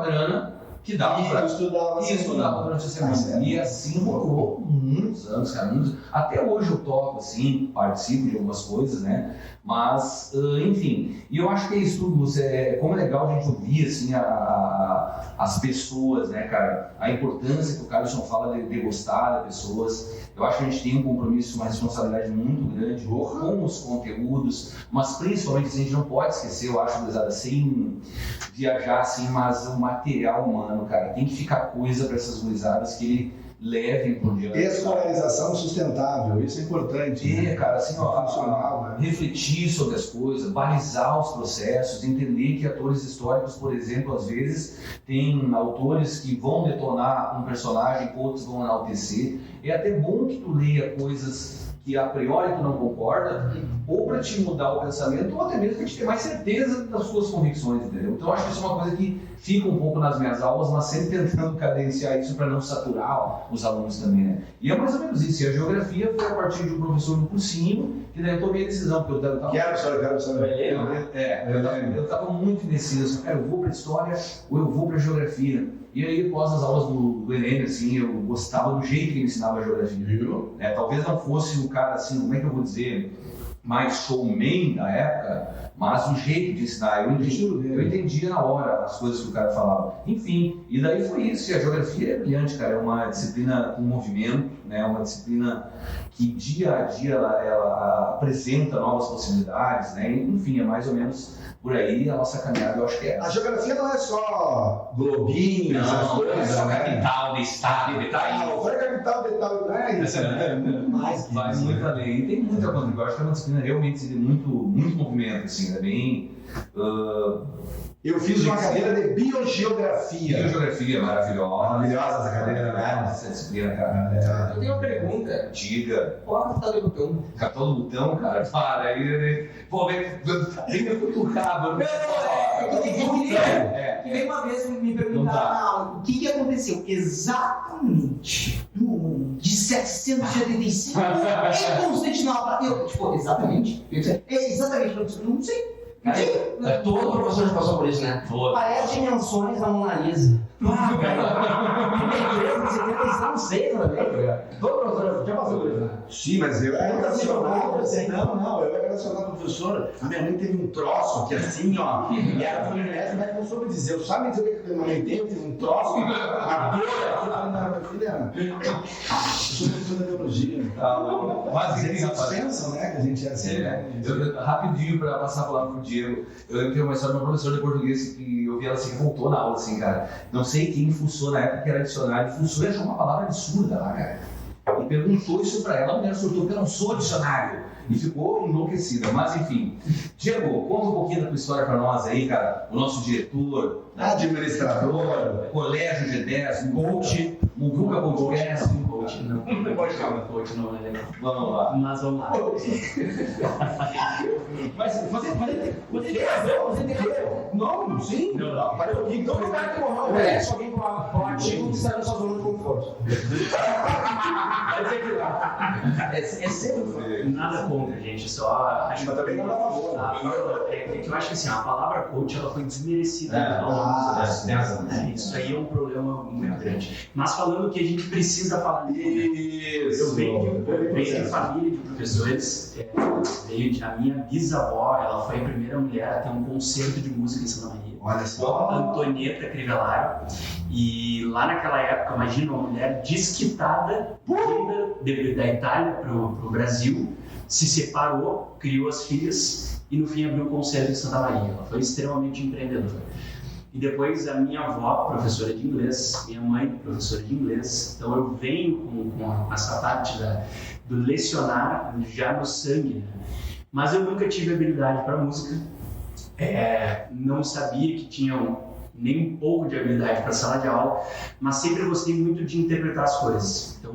grana, que dava pra estudava durante a semana. E assim rolou muitos anos, cara. Até hoje eu toco, assim, participo de algumas coisas, né? Mas, enfim. E eu acho que é isso tudo. Como é legal a gente ouvir, assim, as pessoas, né, cara? A importância que o Carlson fala de gostar das pessoas. Eu acho que a gente tem um compromisso, uma responsabilidade muito grande com os conteúdos, mas principalmente a gente não pode esquecer, eu acho, sem viajar assim, mas o material humano, cara, tem que ficar coisa para essas guisadas que ele levem por diante. Escolarização sustentável, isso é importante. Cara, assim, refletir sobre as coisas, balizar os processos, entender que atores históricos, por exemplo, às vezes tem autores que vão detonar um personagem, outros vão enaltecer. É até bom que tu leia coisas que a priori tu não concorda, ou para te mudar o pensamento, ou até mesmo para te ter mais certeza das suas convicções, entendeu? Então eu acho que isso é uma coisa que fica um pouco nas minhas aulas, mas sempre tentando cadenciar isso para não saturar os alunos também, né? E é mais ou menos isso. E a geografia foi a partir de um professor no cursinho, que daí eu tomei a decisão, porque eu estava muito indeciso, cara, eu vou para história ou eu vou para geografia. E aí, após as aulas do Enem, assim, eu gostava do jeito que ele ensinava a geografia. Talvez não fosse o cara, assim, como é que eu vou dizer, mais showman da época, mas o jeito de ensinar, eu entendia na hora as coisas que o cara falava. Enfim, e daí foi isso. E a geografia é brilhante, cara, é uma disciplina com movimento, né? Uma disciplina que dia a dia ela apresenta novas possibilidades, né? Enfim, é mais ou menos por aí a nossa caminhada, eu acho que é essa. A geografia não é só globinho, essas coisas, não é só né? capital, de estado, de país. Foi capital, não é isso, né? Mais que vai isso. muito além. E tem muita coisa. Eu acho que é uma disciplina realmente de muito movimento, assim, é bem... Eu fiz uma cadeira de biogeografia. Biogeografia maravilhosa. Maravilhosa essa cadeira, né? Essa disciplina, cara. Eu tenho uma pergunta. Diga. Qual a capital do botão? Capital do botão, cara? Para aí. Pô, vem cutucar, mano. Que veio uma vez me perguntar na aula o que aconteceu exatamente no ano de 785 em Constantinopla. Eu, tipo, exatamente? Exatamente, não sei. Todo professor já passou por isso, né? Parece dimensões da Mona Lisa. Ah, velho. Não sei, todo professor já passou por isso, né? Sim, mas eu era relacionado. Não, eu era relacionado com o professor. A minha mãe teve um troço aqui assim, ó. E ela foi nessa, mas não soube dizer. Eu sabe dizer o que a minha mãe teve? Teve um troço, uma dor aqui. Eu falei, não, filha, eu sou professor da biologia. Mas Eles pensam, né, que a gente é assim, né? Rapidinho para passar a palavra pro Diego. Eu lembro que tem uma história de uma professora de português que eu vi ela assim, voltou na aula assim, cara. Não sei quem fuçou na época que era dicionário. Fuçou e achou uma palavra absurda lá, cara. E perguntou isso pra ela. A mulher surtou, porque eu não sou dicionário. E ficou enlouquecida. Mas enfim. Diego, conta um pouquinho da tua história pra nós aí, cara. O nosso diretor, Administrador, Colégio G10, coach, Muvuca Podcast. Coach não é legal. Vamos lá. Mas vamos lá. Mas você tem razão. não, sim. Não. Parei um pouquinho, então o cara que morreu. Parece alguém com um artigo que sai da sua zona de conforto. Vai dizer que lá. É sempre. Nada contra, gente. Só acho Mas também não dá favor. É que eu acho que assim, a palavra coach ela foi desmerecida ao longo dos anos. Isso aí é um problema muito grande. Mas falando que a gente precisa falar dele, eu venho de família de professores. A minha bisavó, ela foi a primeira mulher a ter um concerto de música em Santa Maria. Olha só. Antonieta Crivellaro. E lá naquela época, imagina uma mulher desquitada, vinda da Itália para o Brasil, se separou, criou as filhas e no fim abriu um concerto em Santa Maria. Ela foi extremamente empreendedora. E depois a minha avó, professora de inglês, minha mãe, professora de inglês. Então eu venho com essa parte do lecionar já no sangue, né? Mas eu nunca tive habilidade para música. Não sabia que tinha nem um pouco de habilidade para sala de aula, mas sempre gostei muito de interpretar as coisas. Então,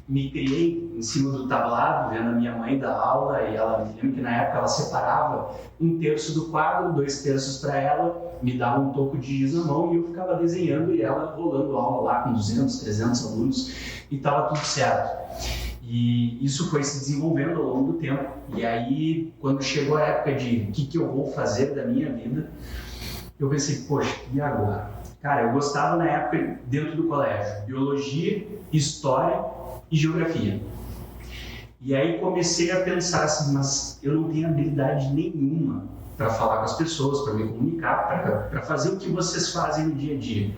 me criei em cima do tablado, vendo a minha mãe dar aula, e ela, me lembro que na época ela separava 1/3 do quadro, 2/3 para ela, me dava um toco de giz na mão e eu ficava desenhando e ela rolando aula lá com 200, 300 alunos e estava tudo certo. E isso foi se desenvolvendo ao longo do tempo. E aí, quando chegou a época de o que eu vou fazer da minha vida, eu pensei, poxa, e agora? Cara, eu gostava na época, dentro do colégio, biologia, história e geografia. E aí comecei a pensar assim, mas eu não tenho habilidade nenhuma para falar com as pessoas, para me comunicar, para fazer o que vocês fazem no dia a dia.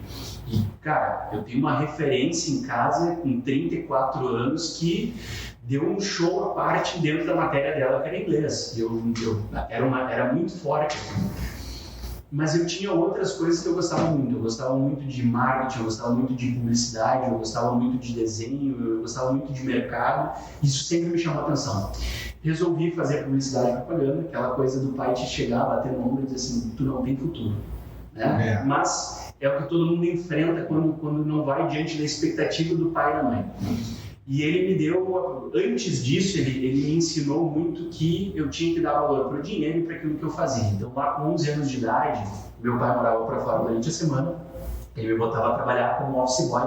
E, cara, eu tenho uma referência em casa com 34 anos que deu um show à parte dentro da matéria dela, que era inglês. Era muito forte. Mas eu tinha outras coisas que eu gostava muito. Eu gostava muito de marketing, eu gostava muito de publicidade, eu gostava muito de desenho, eu gostava muito de mercado. Isso sempre me chamou a atenção. Resolvi fazer publicidade e propaganda, aquela coisa do pai te chegar, bater no ombro e dizer assim, tu não tem futuro. Né? Mas é o que todo mundo enfrenta quando não vai diante da expectativa do pai e da mãe. E ele me deu, antes disso, ele me ensinou muito que eu tinha que dar valor para o dinheiro e para aquilo que eu fazia. Então, lá com 11 anos de idade, meu pai morava para fora durante a semana, ele me botava a trabalhar como office boy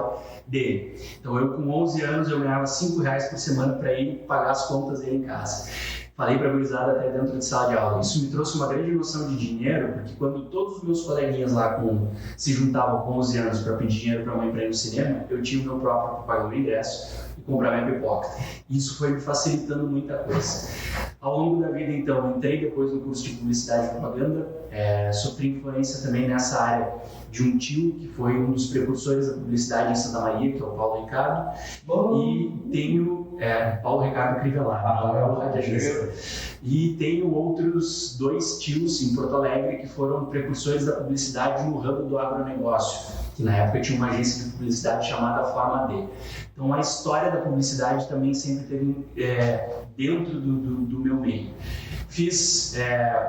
dele. Então, eu com 11 anos, eu ganhava R$5 por semana para ele pagar as contas dele em casa. Falei para a gurizada até dentro de sala de aula. Isso me trouxe uma grande noção de dinheiro, porque quando todos os meus coleguinhas lá se juntavam com 11 anos para pedir dinheiro para a mãe para ir no cinema, eu tinha o meu próprio para pagar o ingresso e comprar minha pipoca. Isso foi me facilitando muita coisa. Ao longo da vida, então, entrei depois no curso de publicidade e propaganda, sofri influência também nessa área de um tio que foi um dos precursores da publicidade em Santa Maria, que é o Paulo Ricardo, e tenho Paulo Ricardo Crivellaro, e tenho outros 2 tios em Porto Alegre que foram precursores da publicidade no ramo do agronegócio, que na época tinha uma agência de publicidade chamada Forma D. Então a história da publicidade também sempre teve dentro do meu meio. Fiz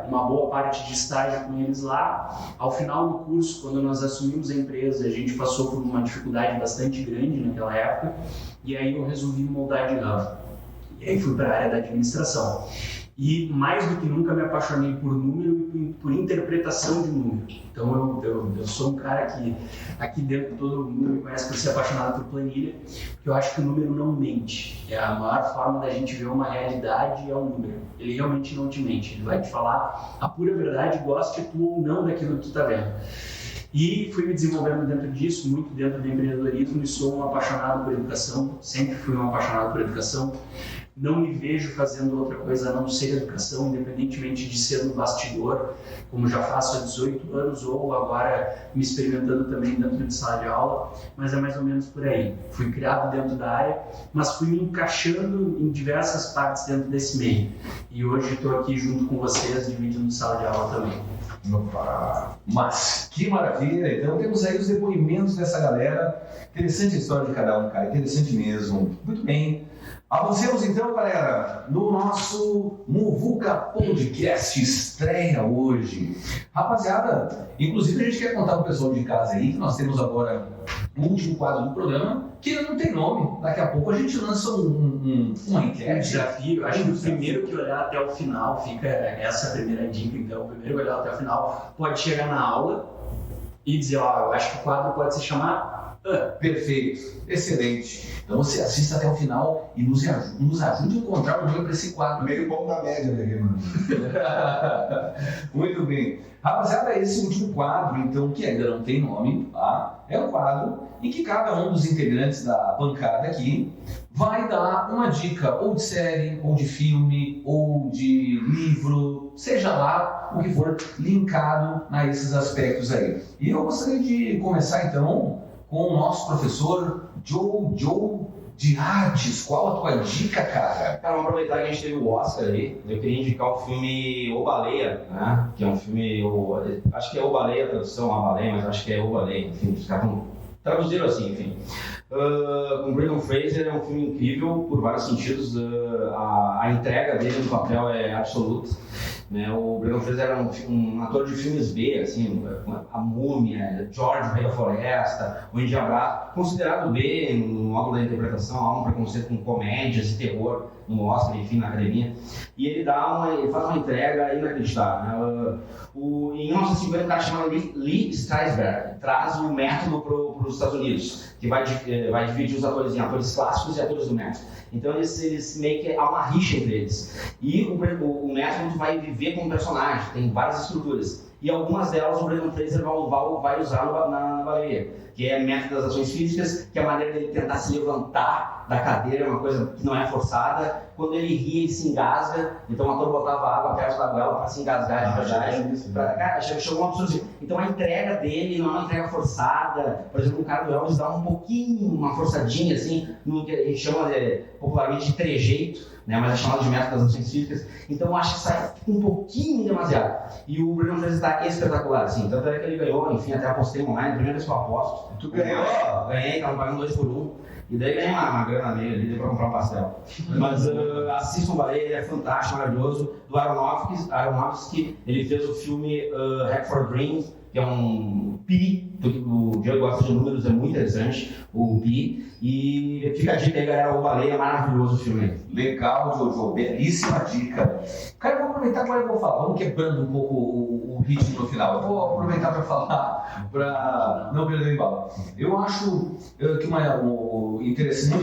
uma boa parte de estágio com eles lá. Ao final do curso, quando nós assumimos a empresa, a gente passou por uma dificuldade bastante grande naquela época, e aí eu resolvi mudar de ramo. E aí fui para a área da administração. E mais do que nunca me apaixonei por número e por interpretação de número. Então eu sou um cara que aqui dentro todo mundo me conhece por ser apaixonado por planilha, porque eu acho que o número não mente. É a maior forma da gente ver uma realidade é o número. Ele realmente não te mente, ele vai te falar a pura verdade, goste tu ou não daquilo que tu está vendo. E fui me desenvolvendo dentro disso, muito dentro do empreendedorismo, e sou um apaixonado por educação, sempre fui um apaixonado por educação. Não me vejo fazendo outra coisa a não ser educação, independentemente de ser no bastidor, como já faço há 18 anos, ou agora me experimentando também dentro de sala de aula, mas é mais ou menos por aí. Fui criado dentro da área, mas fui me encaixando em diversas partes dentro desse meio. E hoje estou aqui junto com vocês, dividindo sala de aula também. Opa. Mas que maravilha! Então temos aí os depoimentos dessa galera. Interessante a história de cada um, cara. Interessante mesmo. Muito bem. Avancemos então, galera, no nosso Muvuca Podcast estreia hoje. Rapaziada, inclusive a gente quer contar pro pessoal de casa aí que nós temos agora o último quadro do programa, que não tem nome. Daqui a pouco a gente lança uma enquete. Desafio. Acho que o primeiro que olhar até o final, fica essa primeira dica, então, o primeiro que olhar até o final pode chegar na aula e dizer, ó, eu acho que o quadro pode se chamar... Perfeito, excelente. Então você assista até o final e nos ajude a encontrar um nome para esse quadro. Meio ponto da média daqui, mano. Muito bem. Rapaziada, esse último quadro, então, que ainda não tem nome, tá? É um quadro em que cada um dos integrantes da bancada aqui vai dar uma dica ou de série, ou de filme, ou de livro, seja lá o que for linkado a esses aspectos aí. E eu gostaria de começar então com o nosso professor Joe de Artes. Qual a tua dica, cara? Cara, vamos aproveitar que a gente teve o Oscar ali. Eu queria indicar o filme O Baleia, né? Que é um filme, acho que é O Baleia a tradução, A Baleia, mas acho que é O Baleia. Enfim, os caras traduziram assim, enfim. Com Brendan Fraser, é um filme incrível por vários sentidos. A entrega dele no papel é absoluta. Né? O Brendan Fraser era um ator de filmes B, assim, A Múmia, George, o Rei da Floresta, O Endiabrado, considerado B no modo da interpretação, há um preconceito com comédias e terror no Oscar, enfim, na academia. E ele faz uma entrega inacreditável. Né? Em 1950, um cara chamado Lee Strasberg traz o método para os Estados Unidos, que vai dividir os atores em atores clássicos e atores do método. Então eles meio que há uma rixa entre eles. E o método vai viver como personagem, tem várias estruturas. E algumas delas o Brendan Fraser vai usar na Baleia, que é método das ações físicas, que é a maneira dele tentar se levantar da cadeira, é uma coisa que não é forçada. Quando ele ri, ele se engasga, então o ator botava água perto da goela para se engasgar de verdade. Cara, chegou um absurdo. Então a entrega dele não é uma entrega forçada. Por exemplo, o cara do Elvis dá um pouquinho, uma forçadinha assim, no que a gente chama popularmente de trejeito, né, mas é chamado de método das ações físicas. Então eu acho que sai um pouquinho demasiado. E o Brendan Fraser está espetacular, assim. Tanto é que ele ganhou, enfim, até apostei online, primeira vez que eu aposto. Tu ganhou? Ganhei, tava pagando 2 por 1. E daí ganhei uma grana nele ali, deu pra comprar um pastel. Mas assistam o Baleia, ele é fantástico, maravilhoso. Do Aronofsky, ele fez o filme Hack for Dreams, que é um Pi, o Diego gosta de números, é muito interessante, o Pi. E fica a dica aí, galera, O Baleia, é maravilhoso o filme aí. Legal, Jojo, belíssima dica. Cara, eu vou aproveitar agora que eu vou falar, vamos quebrando um pouco o ritmo no final. Eu vou aproveitar para falar, para não perder o embalo. Eu acho que muito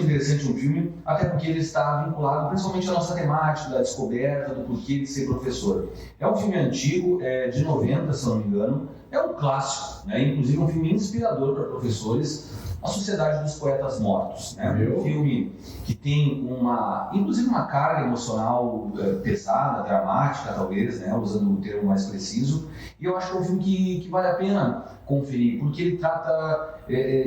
interessante um filme, até porque ele está vinculado principalmente à nossa temática, da descoberta, do porquê de ser professor. É um filme antigo, é de 90, se não me engano, é um clássico, né? Inclusive um filme inspirador para professores, A Sociedade dos Poetas Mortos, né? Um filme que tem inclusive uma carga emocional pesada, dramática talvez, né? Usando o termo mais preciso, e eu acho que é um filme que vale a pena conferir, porque ele trata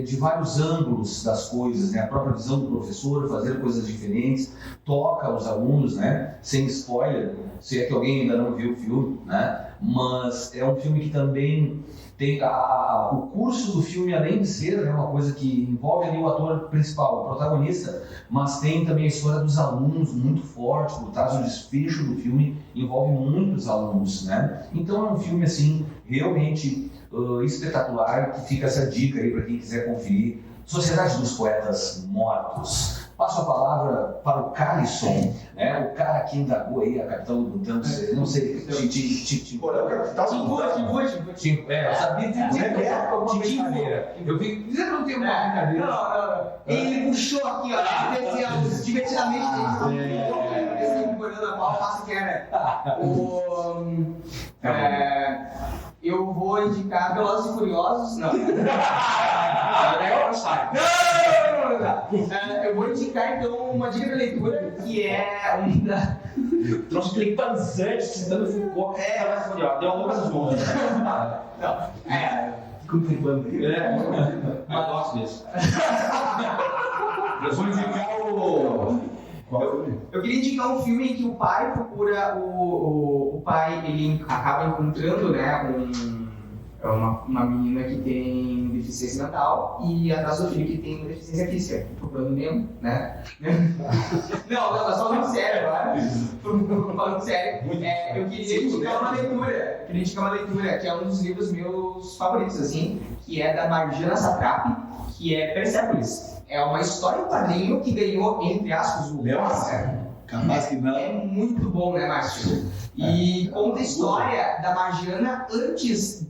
de vários ângulos das coisas, né? A própria visão do professor, fazer coisas diferentes, toca os alunos, né? Sem spoiler, se é que alguém ainda não viu o filme, né? Mas é um filme que também tem o curso do filme, além de ser, né, uma coisa que envolve ali o ator principal, o protagonista, mas tem também a história dos alunos muito forte, por trás do desfecho do filme envolve muitos alunos, né? Então é um filme assim realmente espetacular, que fica essa dica aí para quem quiser conferir. Sociedade dos Poetas Mortos. Passo a palavra para o Calisson, né? O cara que indagou aí a capital do Butão, não sei, Porão capital do Butão. eu sabia que alguma brincadeira. Eu vi, dizendo não tem uma brincadeira. Não. Ele puxou aqui, ó, divertidamente, a pau, passa que era. Eu vou indicar Velozes e Furiosos. Não. Eu vou indicar então uma dica de leitura que é uma. Trouxe aquele panzante citando Foucault. Deu uma louca nas mãos. Contemplando. Mas gosto disso. Eu vou indicar o... Qual filme? Eu queria indicar um filme em que o pai procura o pai, ele acaba encontrando, né, uma menina que tem deficiência mental e atrás do filho que tem deficiência física, procurando mesmo, né? Não, mas falando sério agora. Falando sério, eu queria indicar uma leitura, que é um dos livros meus favoritos, assim, que é da Marjana Satrapi, que é Persépolis. É uma história em quadrinho que ganhou, entre aspas, o Oscar. Capaz que não. É muito bom, né, Márcio? E conta a história da Marjana antes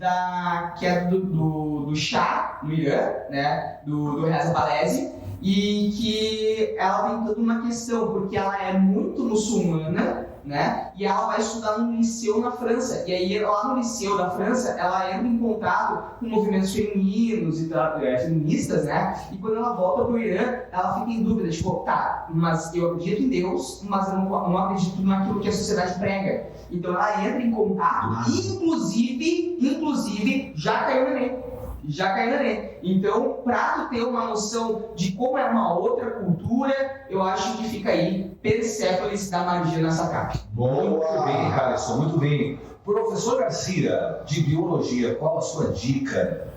que é do Shah, no Irã, né? Do Reza Pahlavi, e que ela tem toda uma questão, porque ela é muito muçulmana, né? E ela vai estudar num liceu na França. E aí, lá no liceu da França, ela entra em contato com movimentos femininos e feministas, né? E quando ela volta pro Irã, ela fica em dúvida, tipo, tá, mas eu acredito em Deus, mas eu não acredito naquilo que a sociedade prega. Então ela entra em contato, inclusive, já caiu no Enem. Então, para tu ter uma noção de como é uma outra cultura, eu acho que fica aí Persépolis da Marjana Satrapi. Muito bem, Calisson, muito bem. Professor Garcia, de Biologia, qual a sua dica?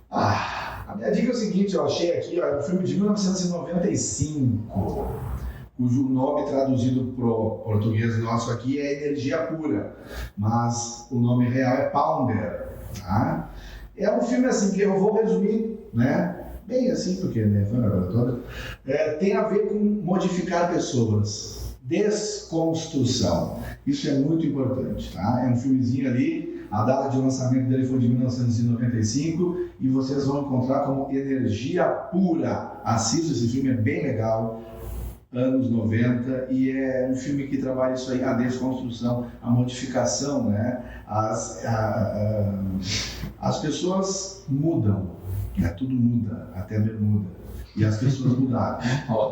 A minha dica é o seguinte, eu achei aqui, é um filme de 1995, cujo nome traduzido para o português nosso aqui é Energia Pura, mas o nome real é Pounder, tá? É um filme assim que eu vou resumir, né? Bem assim, porque né, foi uma coisa toda. Tem a ver com modificar pessoas, desconstrução. Isso é muito importante, tá? É um filmezinho ali, a data de lançamento dele foi de 1995 e vocês vão encontrar como Energia Pura. Assista esse filme, é bem legal. Anos 90, e é um filme que trabalha isso aí, a desconstrução, a modificação, né? As pessoas mudam, né? Tudo muda, até bermuda. E as pessoas mudaram.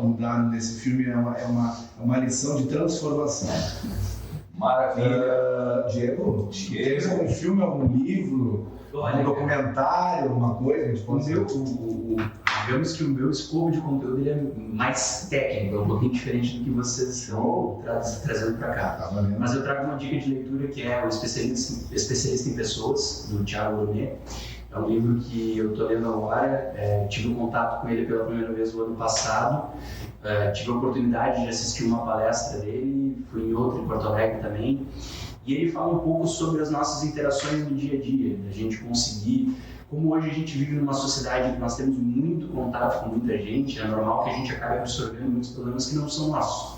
Mudaram nesse filme, é uma lição de transformação. Maravilha. Diego, tem algum filme, algum livro, um documentário, alguma coisa? Digamos que o meu escopo de conteúdo ele é mais técnico, é um pouquinho diferente do que vocês estão trazendo para cá. Tá valendo. Mas eu trago uma dica de leitura que é o Especialista em Pessoas, do Thiago Brunet. É um livro que eu estou lendo agora, tive um contato com ele pela primeira vez no ano passado, tive a oportunidade de assistir uma palestra dele, fui em outra em Porto Alegre também, e ele fala um pouco sobre as nossas interações no dia a dia, da gente conseguir. Como hoje a gente vive numa sociedade que nós temos muito contato com muita gente, é normal que a gente acabe absorvendo muitos problemas que não são nossos.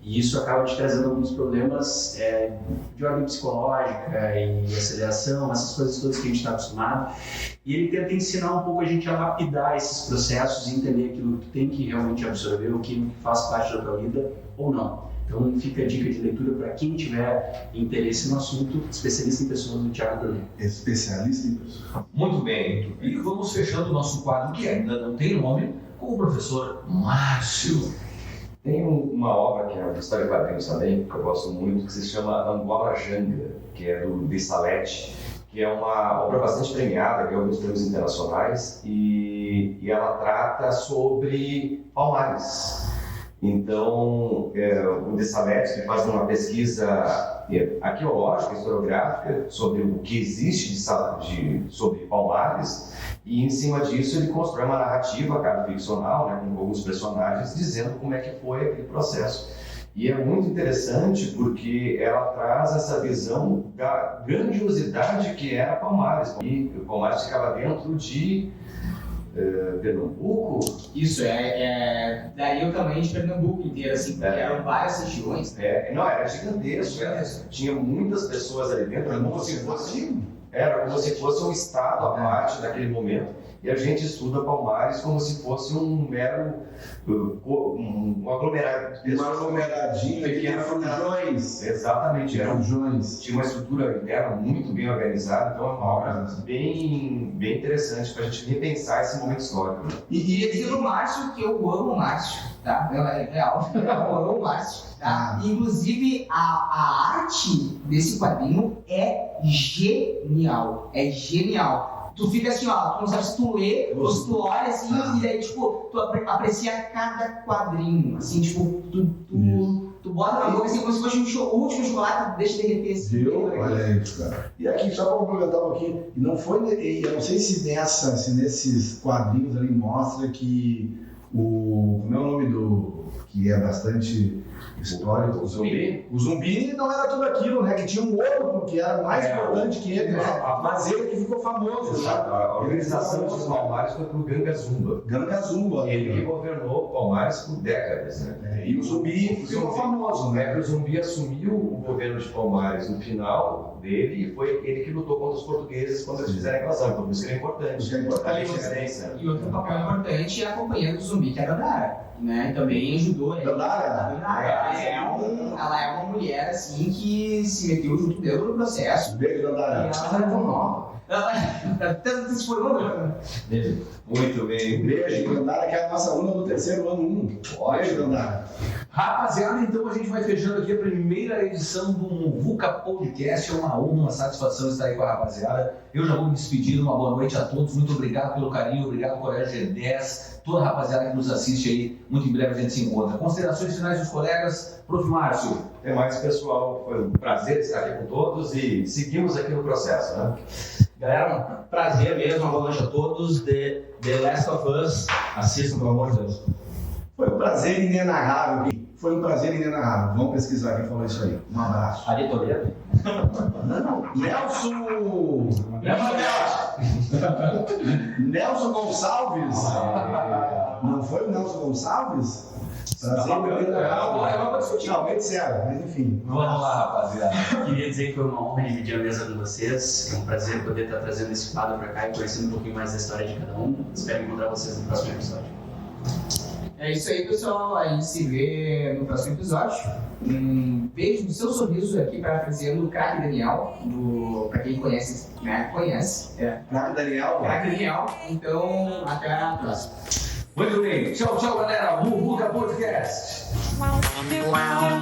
E isso acaba te trazendo alguns problemas de ordem psicológica e aceleração, essas coisas todas que a gente está acostumado. E ele tenta ensinar um pouco a gente a lapidar esses processos e entender aquilo que tem que realmente absorver, o que faz parte da tua vida ou não. Então fica a dica de leitura para quem tiver interesse no assunto, Especialista em Pessoas, do Thiago Brunet. Especialista em pessoas. Muito bem. E vamos fechando o nosso quadro, que ainda não tem nome, com o professor Márcio. Tem uma obra que é uma história de quadrinhos também, que eu gosto muito, que se chama Angola Janga, que é do de Salete, que é uma obra bastante premiada, ganhou alguns prêmios internacionais, e ela trata sobre palmares. Então, o de Salete faz uma pesquisa arqueológica, historiográfica, sobre o que existe sobre palmares, e em cima disso ele constrói uma narrativa, cara, ficcional, né, com alguns personagens, dizendo como é que foi aquele processo. E é muito interessante porque ela traz essa visão da grandiosidade que era Palmares. E Palmares ficava dentro de Pernambuco. Isso, daria o tamanho de Pernambuco inteiro, assim, porque eram várias regiões. Não, era gigantesco. Tinha muitas pessoas ali dentro. Era como se fosse um estado à parte naquele momento. E a gente estuda Palmares como se fosse um mero um aglomerado. Uma aglomeradinha que era fujões. Exatamente, era fujões. Tinha uma estrutura interna muito bem organizada, então é uma obra bem interessante para a gente repensar esse momento histórico. E dizer do Márcio que eu amo o Márcio, tá? É real, eu amo o Márcio. Tá? Inclusive, a arte desse quadrinho é genial. É genial. Tu fica assim, ó, tu não sabe se tu lê ou se tu olha assim, e daí, tipo, tu aprecia cada quadrinho. Assim, tipo, tu bota na boca assim, como se fosse o último chocolate, tu deixa derreter assim. Viu? Olha isso, cara. E aqui, só para complementar um pouquinho, não foi, eu não sei se nesses quadrinhos ali mostra que como é o nome que é bastante histórico, o zumbi. O zumbi não era tudo aquilo, né? Que tinha um outro que era mais importante que ele, né? Mas ele que ficou famoso. Exato. A organização dos Palmares foi pro Ganga Zumba. Ganga Zumba. Ele que governou Palmares por décadas, né? E o zumbi ficou famoso, né? O zumbi assumiu o governo de Palmares no final dele e foi ele que lutou contra os portugueses quando eles fizeram a invasão. Então, por isso que é importante. Isso é importante. A resistência. E outro papel importante é a companhia do zumbi, que é a Dandara, né? Também ajudou ele. Dandara? Ela é uma mulher, assim, que se meteu junto dentro do processo. Beijo, Dandara. Ela é tão nova. Ela tá se formando. Muito bem. Beijo, Dandara, que é a nossa aluna do terceiro ano 1. Beijo, Dandara. Rapaziada, então a gente vai fechando aqui a primeira edição do Muvuca Podcast. É uma honra, uma satisfação estar aí com a rapaziada. Eu já vou me despedindo, uma boa noite a todos. Muito obrigado pelo carinho, obrigado Colégio G10, toda a rapaziada que nos assiste aí. Muito em breve a gente se encontra. Considerações finais dos colegas, Prof. Márcio. Até mais, pessoal. Foi um prazer estar aqui com todos e seguimos aqui no processo, né? Galera, um prazer mesmo, uma boa noite a todos. The Last of Us, assistam, pelo amor de Deus. Foi um prazer inenarrável. Foi um prazer inenarrável. Vamos pesquisar quem falou isso aí. Um abraço. Ari Toledo? Nelson Gonçalves? Não foi o Nelson Gonçalves? Prazer inenarrável. Não, bem sério, mas enfim. Vamos lá, rapaziada. Queria dizer que foi uma honra dividir a mesa com vocês. É um prazer poder estar trazendo esse quadro para cá e conhecendo um pouquinho mais da história de cada um. Espero encontrar vocês no próximo episódio. É isso aí, pessoal. A gente se vê no próximo episódio. Um beijo no seu sorriso aqui para trazer o Craque Daniel, para quem conhece, né? Conhece. Craque Daniel. Craque Daniel. Então, até a próxima. Muito bem. Tchau, tchau, galera. Muvuca Podcast. Wow.